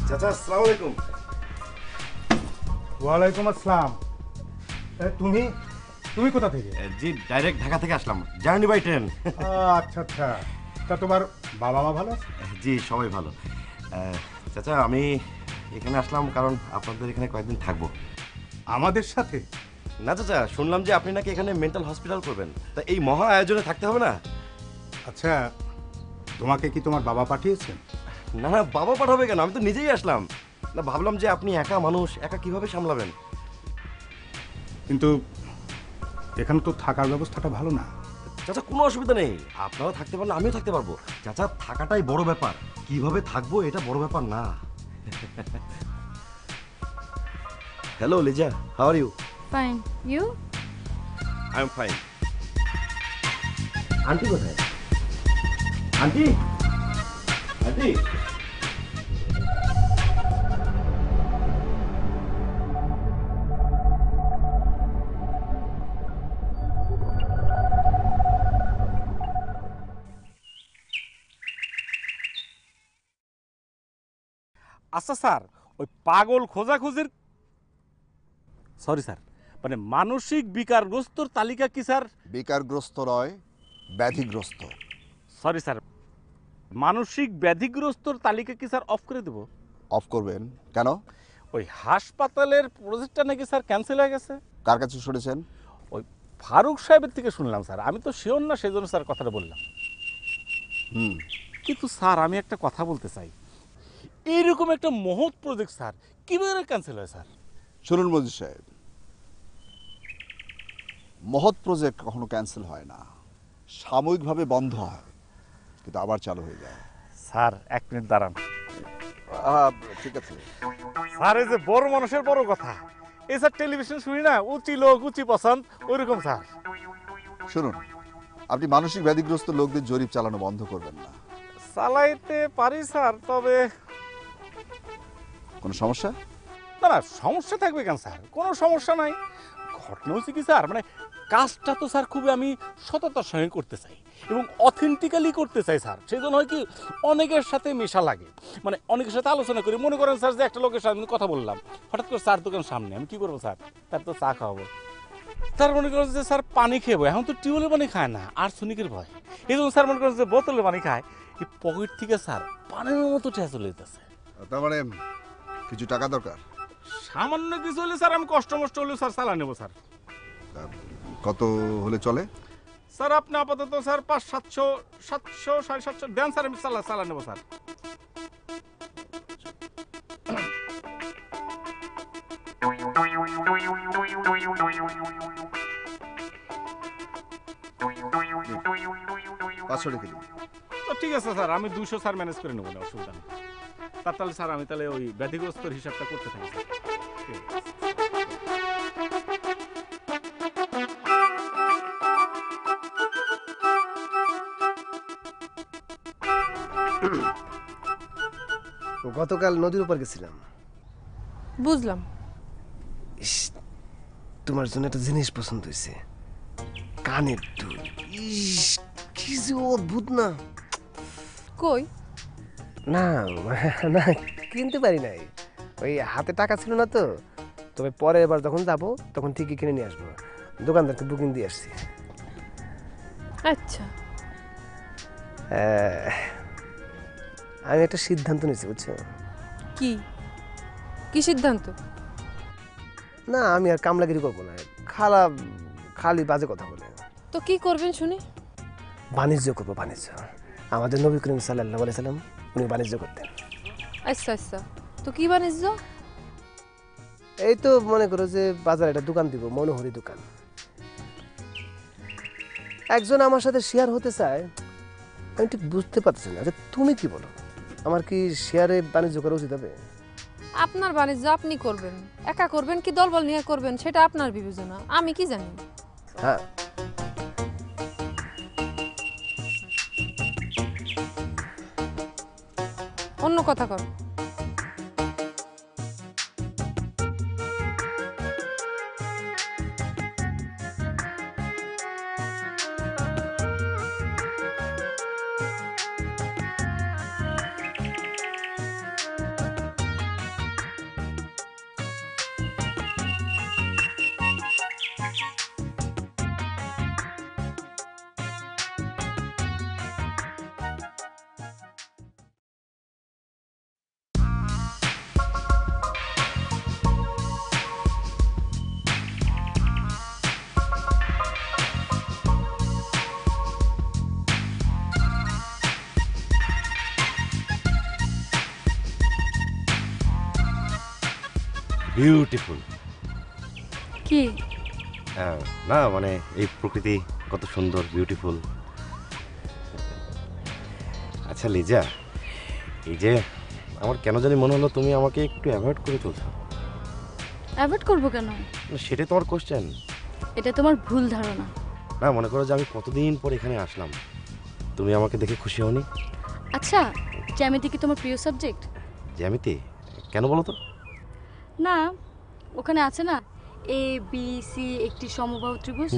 চাচা আসসালামু আলাইকুম। ওয়ালাইকুম আসসালাম। তুমি তুমি কোথা থেকে? জি ডাইরেক্ট ঢাকা থেকে আসলাম, জার্নি বাই ট্রেন। আচ্ছা আচ্ছা, তা তোমার বাবা মা ভালো আছে? জি সবাই ভালো। চাচা আমি এখানে আসলাম কারণ আপনাদের এখানে কয়েকদিন থাকবো। আমাদের সাথে? না চাচা, শুনলাম যে আপনি নাকি এখানে মেন্টাল হসপিটাল করবেন, তা এই মহা আয়োজনে থাকতে হবে না? আচ্ছা, তোমাকে কি তোমার বাবা পাঠিয়েছেন? না না, বাবা পাঠাবে কেন, আমি তো নিজেই আসলাম। না ভাবলাম যে আপনি একা মানুষ, একা কিভাবে সামলাবেন। কিন্তু এখানে তো থাকার ব্যবস্থাটা ভালো না। চাচা কোনো অসুবিধা নেই, আপনারাও থাকতে পারলে আমিও থাকতে পারবো। চাচা থাকাটাই বড় ব্যাপার, কিভাবে থাকবো এটা বড় ব্যাপার না। Hello Liza, how are you? Fine. You? I am fine. Aunty কোথায়? আন্টি আন্টি আচ্ছা স্যার, ওই পাগল খোঁজাখুঁজির সরি স্যার, মানে মানসিক বিকারগ্রস্তর তালিকা কি স্যার? বেকারগ্রস্ত নয়, ব্যাধিগ্রস্ত। সরি স্যার, মানসিক ব্যাধিগ্রস্তর তালিকা কি স্যার অফ করে দেব? অফ করবেন কেন? ওই হাসপাতালের প্রজেক্টটা নাকি স্যার ক্যান্সেল হয়ে গেছে। কার কাছে শুনেছেন? ওই ফারুক সাহেবের থেকে শুনলাম স্যার, আমি তো শিওর না, সেই জন্য স্যার কথাটা বললাম। কিন্তু স্যার আমি একটা কথা বলতে চাই, এইরকম একটা মহৎ প্রজেক্ট স্যার কিভাবে ক্যান্সেল হয় স্যার? শুনুন মজিদ সাহেব, মহৎ প্রজেক্ট কখনো ক্যান্সেল হয় না, সাময়িকভাবে বন্ধ হয় কিন্তু আবার চালু হয়ে যায়। স্যার এক মিনিট দাঁড়ান। ঠিক আছে স্যার, এই যে বড় মানুষের বড় কথা, এই স্যার টেলিভিশন শুনি না, উঁচি লোক উঁচি পছন্দ, ওইরকম স্যার। শুনুন, আপনি মানসিক ব্যাধিগ্রস্ত লোকদের জরিপ চালানো বন্ধ করবেন না। চালাইতে পারি স্যার, তবে কোনো সমস্যা? না না, সমস্যা থাকবে কেন স্যার, কোনো সমস্যা নাই। ঘটনা হচ্ছে কি স্যার, মানে কাজটা তো স্যার খুবই আমি সততার সঙ্গে করতে চাই এবং অথেন্টিক্যালি করতে চাই স্যার। সেই জন্য হয় কি, অনেকের সাথে মেশা লাগে, মানে অনেকের সাথে আলোচনা করি। মনে করেন স্যার যে একটা লোকের সাথে আমি কথা বললাম, হঠাৎ করে চার দোকান সামনে, আমি কি করবো স্যার? তার তো চা খাওয়াবো। তার মনে করেন যে স্যার পানি খেয়ে, এখন তো টিউবওয়েলের পানি খায় না, আর্সেনিকের ভয়। এই জন্য স্যার মনে করেন যে বোতলের পানি খায়, এই পকেট থেকে স্যার পানির মতো ঠেয়া চলে যেতেছে। তার মানে কিছু টাকা দরকার? সামান্য কিছু হলে স্যার আমি কষ্ট মষ্ট হলেও স্যার চালা নেবো স্যার। কত হলে চলে? স্যার আপনি আপাতত স্যার 500, 700, 750 দেন স্যার, আমি চালা নেবো স্যার। ঠিক আছে স্যার, আমি 200 স্যার ম্যানেজ করে নেবো না, অসুবিধা নেই। তাহলে স্যার আমি তাহলে ওই ব্যাধিগ্রস্তর হিসাবটা করতে থাকি স্যার। গতকাল নদীর উপর গেছিলাম। বুঝলাম। ইস, তোমার জন্য একটা জিনিস পছন্দ হয়েছে, কানের দুল। ইস, কি যে অদ্ভুত না। কই? না না, কিনতে পারি নাই, ওই হাতে টাকা ছিল না তো। তবে পরে এবার যখন যাব তখন ঠিকই কিনে নিয়ে আসবো। দোকানদারকে বুকিং দিয়ে আসছি। আচ্ছা। আমি একটা সিদ্ধান্ত নিয়েছি, বুঝছো? কি কি সিদ্ধান্ত? না, আমি আর কামলাগিরি করবো না। খালি বাজে কথা বলে। তো কি করবেন শুনি? বাণিজ্য করবো, বাণিজ্য। আমাদের নবী করিম সাল্লাল্লাহু আলাইহি সাল্লাম উনি বাণিজ্য করতেন। আচ্ছা আচ্ছা, তো কি বাণিজ্য? এই তো মনে করো যে বাজারে একটা দোকান দিব, মনোহরি দোকান। একজন আমার সাথে শেয়ার হতে চায়, আমি ঠিক বুঝতে পারছি না যে তুমি কি বলো, আমার কি শেয়ারে বাণিজ্য করা উচিত হবে? আপনার বাণিজ্য আপনি করবেন, একা করবেন কি দলবল নিয়ে করবেন সেটা আপনার বিবেচনা, আমি কি জানি। হ্যাঁ, অন্য কথা কর। বিউটিফুল। কি? না মানে এই প্রকৃতি কত সুন্দর, বিউটিফুল। আচ্ছা লিজা, এই যে আমার কেন জানি মনে হলো তুমি আমাকে একটু অ্যাভয়েড করে চলছো। অ্যাভয়েড করবো কেন? সেটাই তোমার কোশ্চেন। এটা তোমার ভুল ধারণা। না, মনে করো যে আমি কতদিন পর এখানে আসলাম, তুমি আমাকে দেখে খুশি হওনি? আচ্ছা, জ্যামিতি কি তোমার প্রিয় সাবজেক্ট? জ্যামিতি? কেন বলো তো? না, ওখানে আছে না এ বি সি একটি সমবাহু ত্রিভুজ,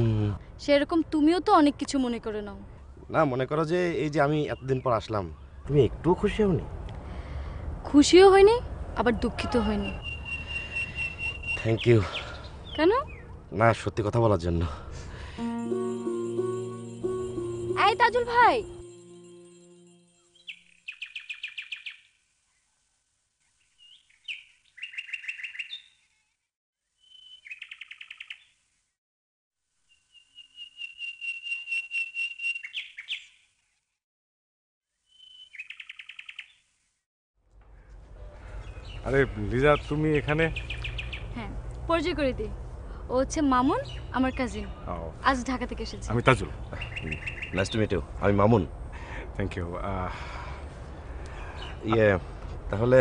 সেরকম তুমিও তো অনেক কিছু মনে করে নাও। না, মনে করো যে এই যে আমি এতদিন পর আসলাম, তুমি একটুও খুশি হওনি? খুশিও হয়নি, আবার দুঃখিত হয়নি। Thank you. কেন? না, সত্যি কথা বলার জন্য। এই তাজুল ভাই, আরে লিজা, তুমি এখানে? হ্যাঁ, পরিচয় করে দিই, ও হচ্ছে মামুন, আমার কাজিন, আজ ঢাকা থেকে এসেছে। আমি Tajul. Nice to meet you. আমি মামুন। Thank you. তাহলে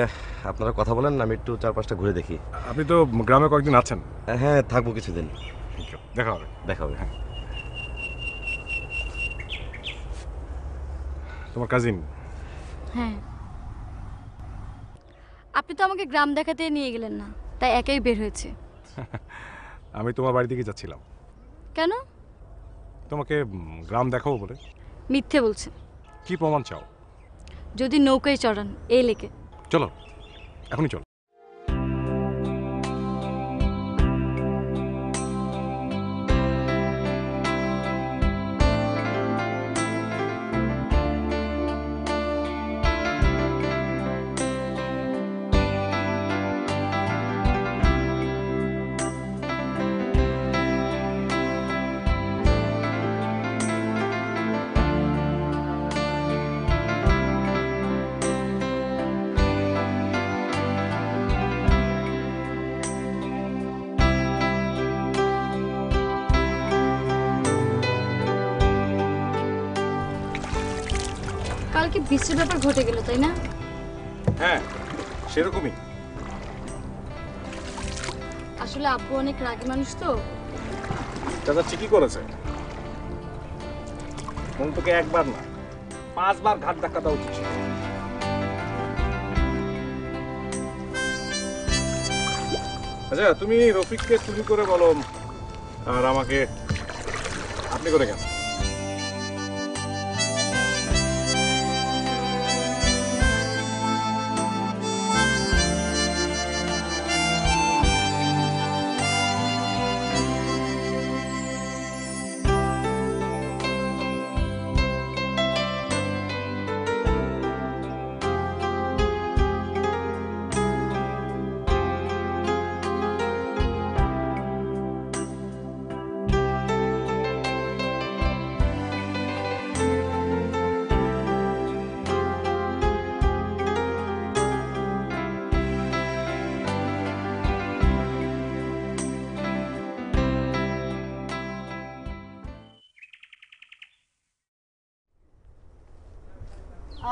আপনারা কথা বলেন, আমি একটু চারপাশটা ঘুরে দেখি। আপনি তো গ্রামে কয়েকদিন আছেন? হ্যাঁ, থাকবো কিছুদিন। দেখা হবে। দেখা হবে। হ্যাঁ। তোমার কাজিন? হ্যাঁ। আপনি তো আমাকে গ্রাম দেখাতে নিয়ে গেলেন না, তাই একাই বের হয়েছে। আমি তোমার বাড়ি দিকে যাচ্ছিলাম। কেন? তোমাকে গ্রাম দেখাবো বলে। মিথ্যে বলছে। কি প্রমাণ চাও? যদি নৌকায় চড়ান এই লেকে। চলো, এখনই চলো। কালকে বৃষ্টির ব্যাপার ঘটে গেল, তাই না? হ্যাঁ, সেরকমই। আসলে আব্বু অনেক রাগী মানুষ তো। দাদা ঠিকই করেছে। তোকে একবার না 5 বার ঘাট ধাক্কা দেওয়া উচিত ছিল। আচ্ছা তুমি রফিককে তুমি করে বলো আর আমাকে আপনি করে কেন?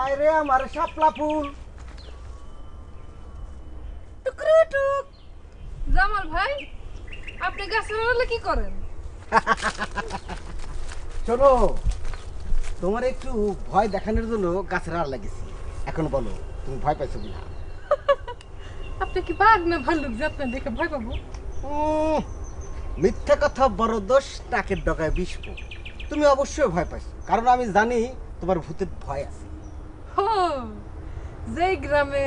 আয় রে আমার শাপলা ফুল। টুকরুটুক। জামাল ভাই, আপনি গাছের আড়ালে কি করেন? শোনো, তোমার একটু ভয় দেখানোর জন্য গাছের আড়ালে গেছি। এখন বলো তুমি ভয় পাইছো কিনা? আপনি কি বাঘ না ভাল্লুক যে আপনি দেখে ভয় পাবো? মিথ্যা কথা বড় দোষ, নাকের ডগায় বিষ পোক। তুমি অবশ্যই ভয় পাইছো, কারণ আমি জানি তোমার ভূতের ভয় আছে। হো, যেই গ্রামে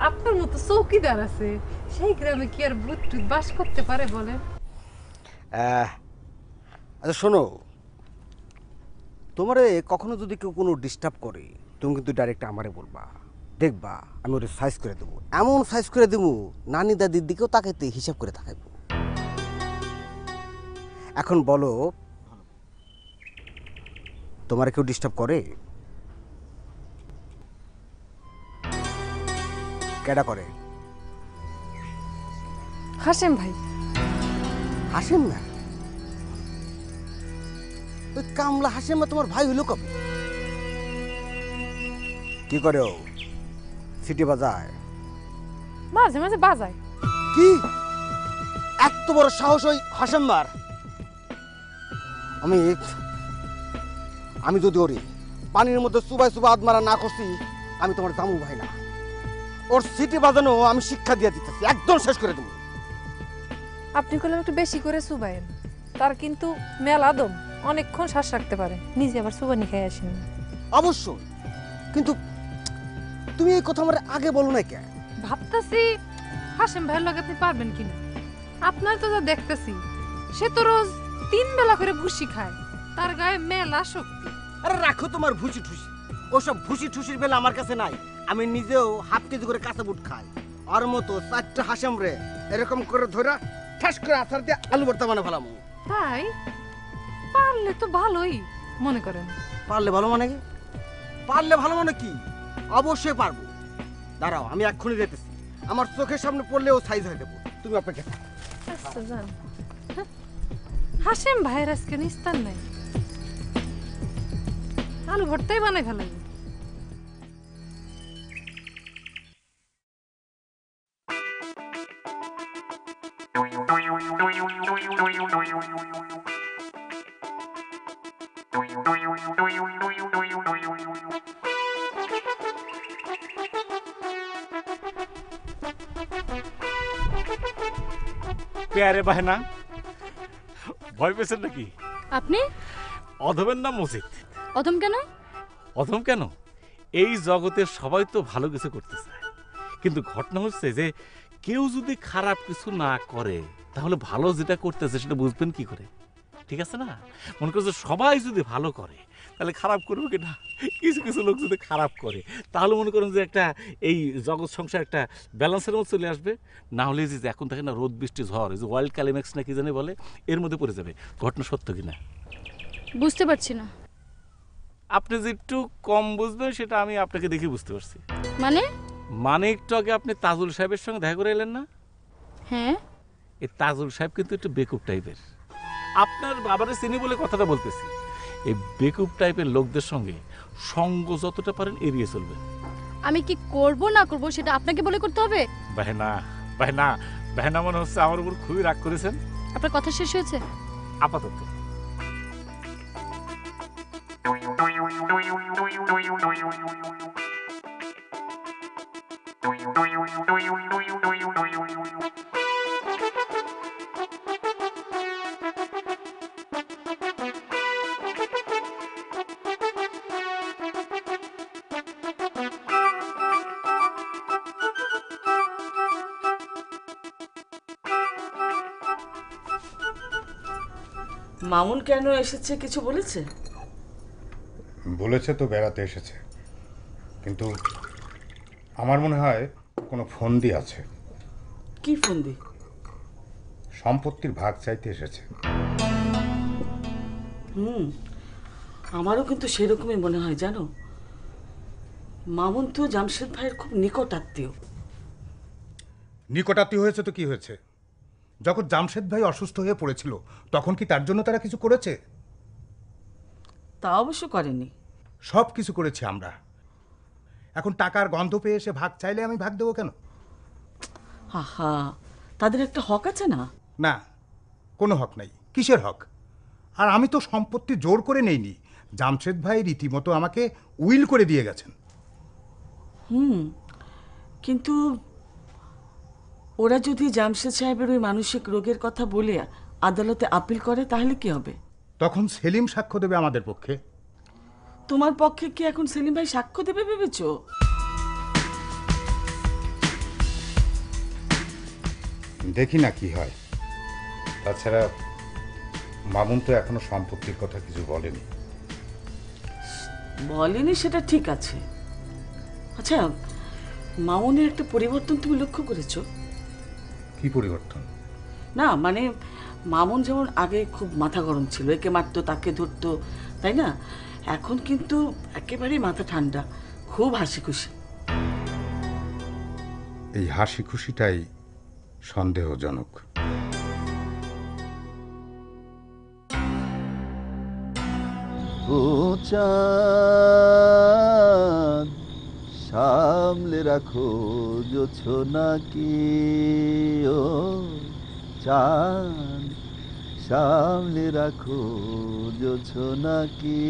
আপনার মতো চৌকিদার আছে সেই গ্রামে কি আর ভূত টুত বাস করতে পারে বলে? আচ্ছা শোনো, তোমারে কখনো যদি কেউ কোনো ডিস্টার্ব করে তুমি কিন্তু ডাইরেক্ট আমারে বলবা, দেখবা আমি ওটা সাইজ করে দেবো, এমন সাইজ করে দেবো নানি দাদির দিকেও তাকাইতে হিসাব করে তাকাইবো। এখন বলো, তোমার কেউ ডিস্টার্ব করে? কেডা করে? হাসেম ভাই। হাসেম না? ওই কামলা হাসেম তোমার ভাই হইল কবে? কি করে ও? সিটি বাজায়? মাঝে মাঝে বাজায়। কি এত বড় সাহস ওই হাসেম মার? আমি যদি ওরে পানির মধ্যে সুবাই সুবা আদমারা না করছি, আমি তোমার জামু ভাই না। ওর সিটি বাজানো আমি শিক্ষা দিয়ে দিতেছি, একদম শেষ করে দেবো। আপনি করলে একটু বেশি করে সুবাইন, তার কিন্তু মেলা দম, অনেকক্ষণ শ্বাস রাখতে পারে, নিজে আবার সুবানি খেয়ে আসেন। অবশ্যই, কিন্তু তুমি এই কথা আমার আগে বলো না কেন? ভাবতেছি হাসেম ভাইয়ের লগে আপনি পারবেন কিনা। আপনার তো যা দেখতেছি, সে তো রোজ 3 বেলা করে ভুসি খায়, তার গায়ে মেলা শক্তি। আরে রাখো তোমার ভুসি ঠুসি, ওসব ভুসি ঠুসির বেলা আমার কাছে নাই। আমি নিজেও হাফ কেজি করে কাঁচা বুট খাই। আর মতো 4টা হাসেম রে এরকম করে ধরা ঠাস করে আচার দিয়ে আলু ভর্তা বানা ফেলাম। তাই পারলে তো ভালোই মনে করেন। পারলে ভালো মানে কি? পারলে ভালো মানে কি? অবশ্যই পারবো। দাঁড়াও, আমি এক্ষুনি যেতেছি। আমার চোখের সামনে পড়লেও সাইজ হয়ে দেবো, তুমি অপেক্ষা করো। আচ্ছা যান। হাসেম ভাইয়ের আজকে নিস্তার নাই, আলু ভর্তাই বানাই ফেলাই। পেয়ারে বাহেনা, ভয় পেয়েছেন নাকি? আপনি? অধমের নাম মসজিদ। অধম কেন? অধম কেন? এই জগতের সবাই তো ভালো কিছু করতে চায়, কিন্তু ঘটনা হচ্ছে যে কেউ যদি খারাপ কিছু না করে তাহলে ভালো যেটা করতেছে সেটা বুঝবেন কি করে? ঠিক আছে না? মনে করছে সবাই যদি ভালো করে তাহলে খারাপ করবে কিনা? কিছু কিছু লোক যদি খারাপ করে তাহলে মনে করেন যে একটা এই জগৎ সংসার একটা ব্যালেন্সের মধ্যে চলে আসবে। না হলে যে এখন থাকে না রোদ বৃষ্টি ঝড়, এই যে ওয়ার্ল্ড ক্লাইম্যাক্স না কি জানে বলে, এর মধ্যে পড়ে যাবে। ঘটনা সত্য কিনা বুঝতে পারছি না। আপনি যে একটু কম বুঝবেন সেটা আমি আপনাকে দেখে বুঝতে পারছি। মানে একটু আগে আপনি তাজুল সাহেবের সঙ্গে দেখা করে এলেন না? হ্যাঁ। এই তাজুল সাহেব কিন্তু একটু বেকুব টাইপের। আপনার বাবারে চিনি বলে কথাটা বলতেছি। এই বেকুব টাইপের লোকদের সঙ্গে সঙ্গ যতটা পারেন এড়িয়ে চলবেন। আমি কি করব না করব সেটা আপনাকে বলে করতে হবে? বাহেনা বাহেনা বাহেনা মনে হচ্ছে আমার উপর খুবই রাগ করেছেন। আপনার কথা শেষ হয়েছে? আপাতত মামুন কেন এসেছে কিছু বলেছে? বলেছে তো বেড়াতে এসেছে, কিন্তু আমার মনে হয় কোনো ফন্দি আছে। কি ফন্দি? সম্পত্তির ভাগ চাইতে এসেছে। আমারও কিন্তু সেরকমই মনে হয় জানো। মামুন তো জামশেদ ভাইয়ের খুব নিকট আত্মীয়। নিকটাত্মীয় হয়েছে তো কি হয়েছে? যখন জামশেদ ভাই অসুস্থ হয়ে পড়েছিল তখন কি তার জন্য তারা কিছু করেছে? তা অবশ্য করেনি। সব কিছু করেছি আমরা। এখন টাকার গন্ধ পেয়ে এসে ভাগ চাইলে আমি ভাগ দেবো কেন? আহা, তাদের একটা হক আছে না? না, কোনো হক নাই। কিসের হক? আর আমি তো সম্পত্তি জোর করে নেইনি। জামশেদ ভাই রীতিমতো আমাকে উইল করে দিয়ে গেছেন। কিন্তু ওরা যদি জামশেদ সাহেবের ওই মানসিক রোগের কথা বলে আদালতে আপিল করে তাহলে কি হবে? তখন সেলিম সাক্ষ্য দেবে আমাদের পক্ষে। তোমার পক্ষে কি এখন সেলিম ভাই সাক্ষ্য দেবে ভেবেছ? দেখি না কি হয়। তাছাড়া মামুন তো এখনো সম্পত্তির কথা কিছু বলেনি। বলেনি সেটা ঠিক আছে। আচ্ছা, মামুনের একটা পরিবর্তন তুমি লক্ষ্য করেছো? কি পরিবর্তন? না মানে মামুন যেমন আগে খুব মাথা গরম ছিল, একে মারতো তাকে ধরতো, তাই না? এখন কিন্তু একেবারেই মাথা ঠান্ডা, খুব হাসি খুশি। এই হাসি খুশিটাই সন্দেহজনক। ও চাঁদ সামলে রাখো জোছনাকে, ও চাঁদ সামলে রাখো জোছনাকে,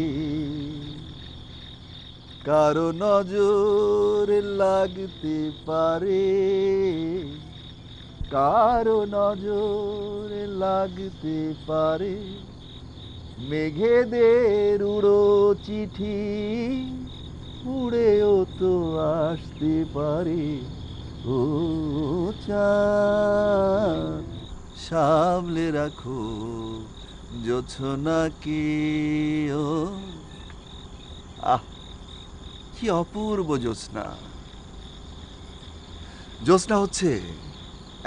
কারো নজর লাগতে পারে, কারো নজর লাগতে পারে, মেঘেদের উড়ো চিঠি উড়েও তো আসতে পারে, ও চাঁদ সামলে রাখো জোছনাকে, ও আহ কি অপূর্ব জ্যোৎস্না। জ্যোৎস্না হচ্ছে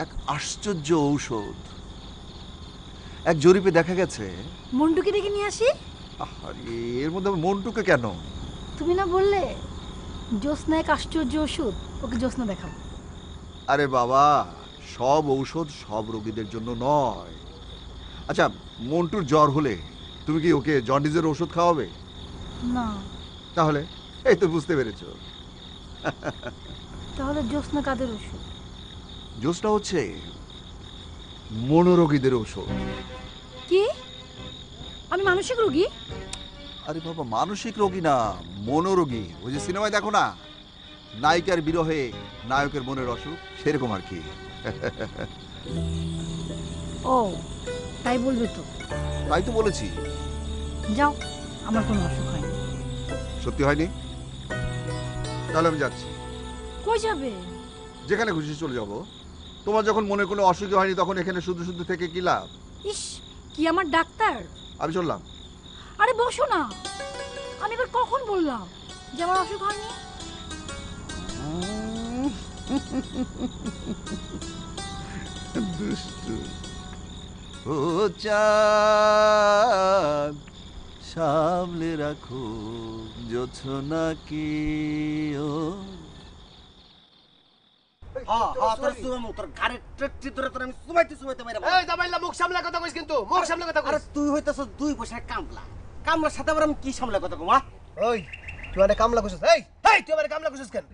এক আশ্চর্য ঔষধ। এক জরিপে দেখা গেছে। মন্টুকে ডেকে নিয়ে আসি। আরে এর মধ্যে মন্টুকে কেন? তুমি না বললে জ্যোৎস্না এক আশ্চর্য ওষুধ, ওকে জ্যোৎস্না দেখাবো। আরে বাবা, সব ঔষধ সব রোগীদের জন্য নয়। আচ্ছা, মন্টুর জ্বর হলে তুমি কি ওকে জন্ডিসের ওষুধ খাওয়াবে? না। তাহলে এই তো বুঝতে পেরেছো। তাহলে জ্যোৎস্না কাদের ওষুধ? জ্যোৎস্না হচ্ছে মনোরোগীদের ঔষধ। কি? আমি মানসিক রোগী? আরে বাবা, মানসিক রোগী না, মনোরোগী। ওই যে সিনেমায় দেখো না, নায়িকার বিরহে নায়কের মনের অসুখ, সেরকম আর কি। ও তাই বলবে তো? তাই তো বলেছি। যাও, আমার কোনো অসুখ হয়নি। সত্যি হয়নি? তাহলে আমি যাচ্ছি। কই যাবে? যেখানে খুশি চলে যাব। তোমার যখন মনে কোনো অসুখই হয়নি তখন এখানে শুধু শুধু থেকে কি লাভ? ইস, কি আমার ডাক্তার? আমি চললাম। আরে বসো না। আমি এবার কখন বললাম যে আমার অসুখ হয়নি? দুষ্টু। ও চাঁদ সামলে রাখো জোছনাকে, ও তুই হইতেছ দুই পয়সার কামলা। কামলার সাথে আবার আমি কি সামলা কথা কমা? ওই তুই মানে কামলা কইছিস? এই এই তুই মানে কামলা কইছিস কেন?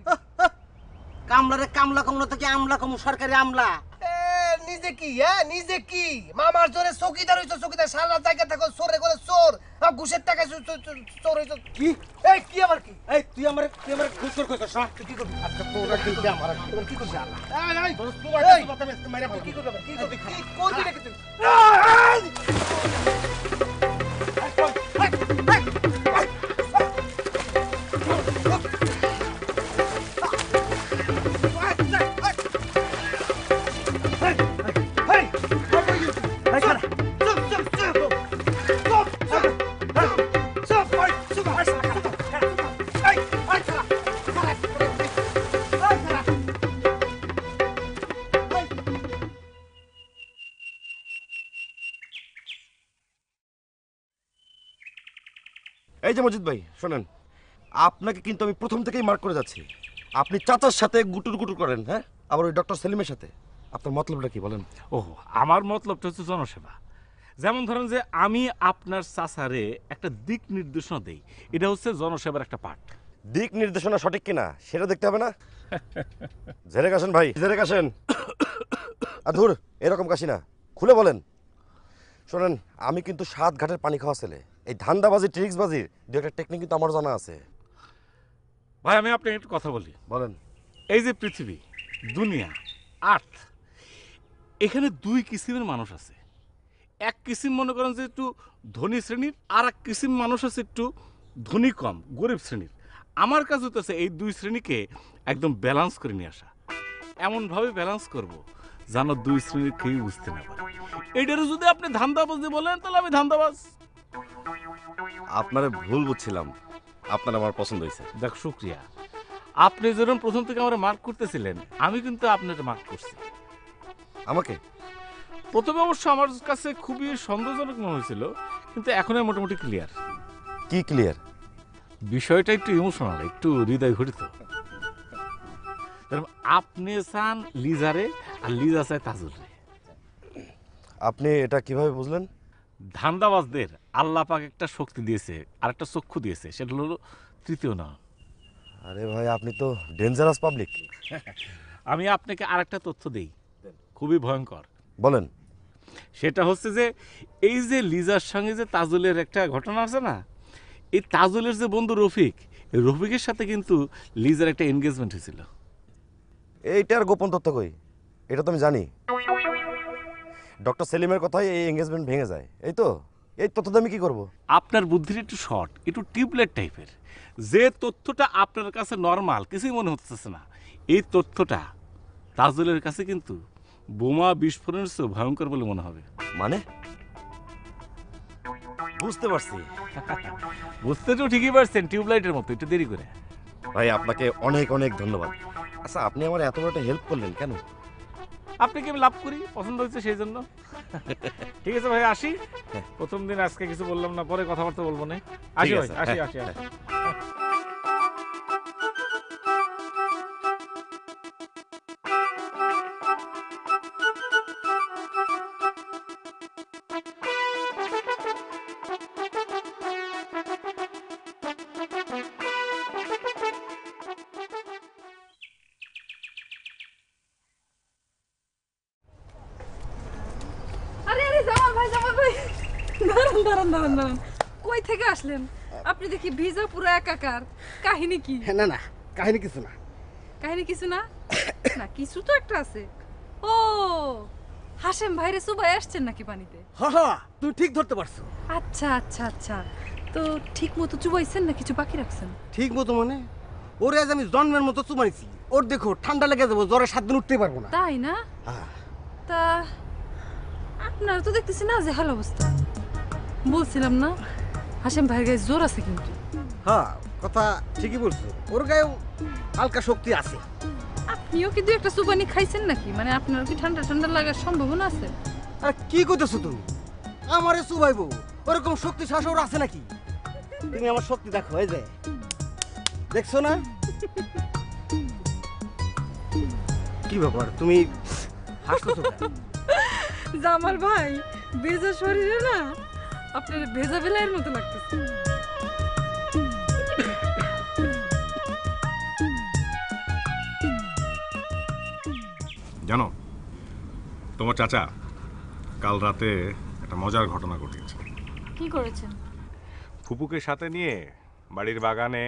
কামলারে কামলা কম না তো কি আমলা কম? সরকারি আমলা। নিজে কি? হ্যাঁ নিজে কি? মামার জোরে চৌকিদার হইছো, চৌকিদার সারা জায়গা থাকো চোরে করে চোর, আর ঘুষের টাকা চোর হইছো। কি? এই কি আবার কি? এই তুই আমার ঘুষ করে কইছস না? তুই কি করবি? আচ্ছা তোরা কিন্তু আমার কি করবি? আল্লাহ এই তোর তোমার কথা মেরে ফেল। কি করবি? কি করবি? কি করবি নাকি তুই? যে মজিদ ভাই শোনেন, আপনাকে কিন্তু আমি প্রথম থেকেই মার্ক করে যাচ্ছি। আপনি চাচার সাথে গুটুর গুটুর করেন, হ্যাঁ, আবার ওই ডক্টর সেলিমের সাথে। আপনার মতলবটা কি বলেন? ও, আমার মতলবটা হচ্ছে জনসেবা। যেমন ধরেন যে আমি আপনার চাচারে একটা দিক নির্দেশনা দেই, এটা হচ্ছে জনসেবার একটা পার্ট। দিক নির্দেশনা সঠিক কিনা সেটা দেখতে হবে না? ঝেড়ে কাশেন ভাই, ঝেড়ে কাশেন। আর ধুর, এরকম কাশি না, খুলে বলেন। শোনেন, আমি কিন্তু 7 ঘাটের পানি খাওয়া ছেলে। এই ধান্দাবাজি ট্রিক্সবাজির দু একটা টেকনিক কিন্তু আমার জানা আছে। ভাই আমি আপনাকে একটু কথা বলি। বলেন। এই যে পৃথিবী, দুনিয়া, আর্থ, এখানে 2 কিসিমের মানুষ আছে। এক কিসিম মনে করেন যে একটু ধনী শ্রেণীর, আর এক কিসিম মানুষ আছে একটু ধনী কম গরিব শ্রেণীর। আমার কাজ হতেছে এই 2 শ্রেণীকে একদম ব্যালেন্স করে নিয়ে আসা। এমনভাবে ব্যালেন্স করব যেন 2 শ্রেণীর কেউ বুঝতে না পারে। এইটারও যদি আপনি ধান্দাবাজি বলেন তাহলে আমি ধান্দাবাজ। আপনারে ভুল বুঝছিলাম, আপনার আমার পছন্দ হয়েছে। দেখ শুক্রিয়া, আপনি যখন প্রথম থেকে আমার মার্ক করতেছিলেন আমি কিন্তু আপনার মার্ক করছি। আমাকে প্রথমে অবশ্য আমার কাছে খুবই সন্দেহজনক মনে হয়েছিল, কিন্তু এখন মোটামুটি ক্লিয়ার। কি ক্লিয়ার? বিষয়টা একটু ইমোশনাল, একটু হৃদয় ঘটিত। আপনি চান লিজারে আর লিজা চায় তাজুলরে। আপনি এটা কিভাবে বুঝলেন? ধান্দাবাজদের আল্লাহ পাক একটা শক্তি দিয়েছে আর একটা চক্ষু দিয়েছে, সেটা হলো তৃতীয় না। আরে ভাই, আপনি তো ডেঞ্জারাস পাবলিক। আমি আপনাকে আরেকটা তথ্য দেই, খুবই ভয়ঙ্কর। বলেন। সেটা হচ্ছে যে এই যে লিজার সঙ্গে যে তাজুলের একটা ঘটনা আছে না, এই তাজুলের যে বন্ধু রফিক, এই রফিকের সাথে কিন্তু লিজার একটা এনগেজমেন্ট হয়েছিল। এইটার গোপন তথ্য কই? এটা তো আমি জানি। ডক্টর সেলিমের কথাই এই এনগেজমেন্ট ভেঙে যায়, এই তো। এই তথ্যটা আমি কি করব? আপনার বুদ্ধির একটু শর্ট, একটু টিউবলাইট টাইপের। যে তথ্যটা আপনার কাছে নর্মাল কিছুই মনে হচ্ছে না, এই তথ্যটা তাজুলের কাছে কিন্তু বোমা বিস্ফোরণের চেয়ে ভয়ঙ্কর বলে মনে হবে। মানে? বুঝতে পারছি। বুঝতে তো ঠিকই পারছেন, টিউবলাইটের মতো, একটু দেরি করে। ভাই আপনাকে অনেক অনেক ধন্যবাদ। আচ্ছা, আপনি আমার এত বড় একটা হেল্প করলেন কেন? আপনাকে আমি লাভ করি, পছন্দ হয়েছে সেই জন্য। ঠিক আছে ভাই, আসি। প্রথম দিন আজকে কিছু বললাম না, পরে কথাবার্তা বলবো না। আসি ভাই, আসি আসি। দাঁড়ান, কই থেকে আসলেন আপনি? দেখি ভিজা পুরো একাকার। কাহিনী কি? না না, কাহিনী কিছু না। কাহিনী কিছু না? না, কিছু তো একটা আছে। ও, হাশেম ভাইরে সুবাই আসছেন নাকি পানিতে? হ্যাঁ, তুমি ঠিক ধরতে পারছো। আচ্ছা আচ্ছা আচ্ছা, তো ঠিক মতো চুবাইছেন না কিছু বাকি রাখছেন? ঠিক মতো মানে ওরে আজ আমি জন্মের মতো চুমাইছি। ওর দেখো ঠান্ডা লেগে যাবো, জ্বরে 7 দিন উঠতে পারবো না। তাই না? তা আপনার তো দেখতেছি না যে হাল অবস্থা। বলছিলাম না হাশেম ভাইয়ের গায়ে জোর আছে কিন্তু। হ্যাঁ, কথা ঠিকই বলছো, ওর গায়েও হালকা শক্তি আছে। আপনিও কিন্তু একটা সুবানি খাইছেন নাকি? মানে আপনার কি ঠান্ডা ঠান্ডা লাগার সম্ভাবনা আছে? আর কি কইতেছো তুমি? আমারে সুবাইবো ওরকম শক্তি শাসর আছে নাকি? তুমি আমার শক্তি দেখো, এই যে দেখছো না? কি ব্যাপার, তুমি হাসতেছো কেন? জামাল ভাই, ভেজা শরীরে না আপনার ভেজা বেলাইয়ের মতো লাগতেছে। জানো, তোমার চাচা কাল রাতে একটা মজার ঘটনা ঘটিয়েছে। কি করেছেন? ফুপুকে সাথে নিয়ে বাড়ির বাগানে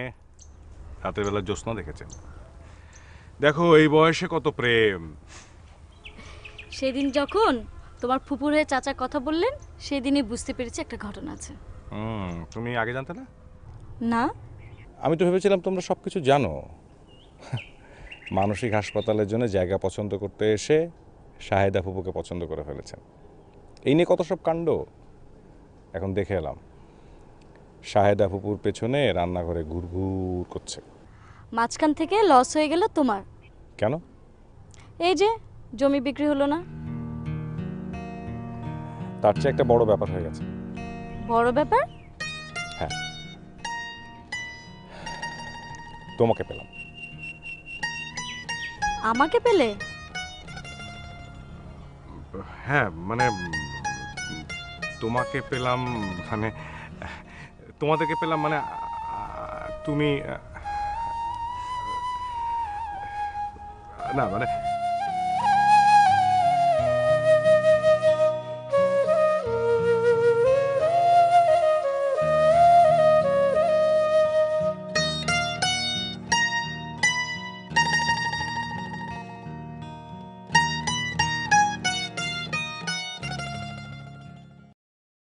রাতের বেলা জ্যোৎস্না দেখেছেন। দেখো এই বয়সে কত প্রেম। সেদিন যখন তোমার ফুপুর হয়ে চাচা কথা বললেন, সেদিনই বুঝতে পেরেছি একটা ঘটনা আছে। তুমি আগে জানতে না? না, আমি তো ভেবেছিলাম তোমরা সব কিছু জানো। মানসিক হাসপাতালের জন্য জায়গা পছন্দ করতে এসে শাহেদা ফুপুকে পছন্দ করে ফেলেছেন। এই নিয়ে কত সব কাণ্ড। এখন দেখে এলাম শাহেদা ফুপুর পেছনে রান্নাঘরে ঘুরঘুর করছে। মাঝখান থেকে লস হয়ে গেল তোমার। কেন? এই যে জমি বিক্রি হলো না। তার চেয়ে একটা বড় ব্যাপার হয়ে গেছে। বড় ব্যাপার? হ্যাঁ, তোমাকে পেলাম। আমাকে পেলে? হ্যাঁ মানে তোমাকে পেলাম মানে তোমাদেরকে পেলাম মানে তুমি না মানে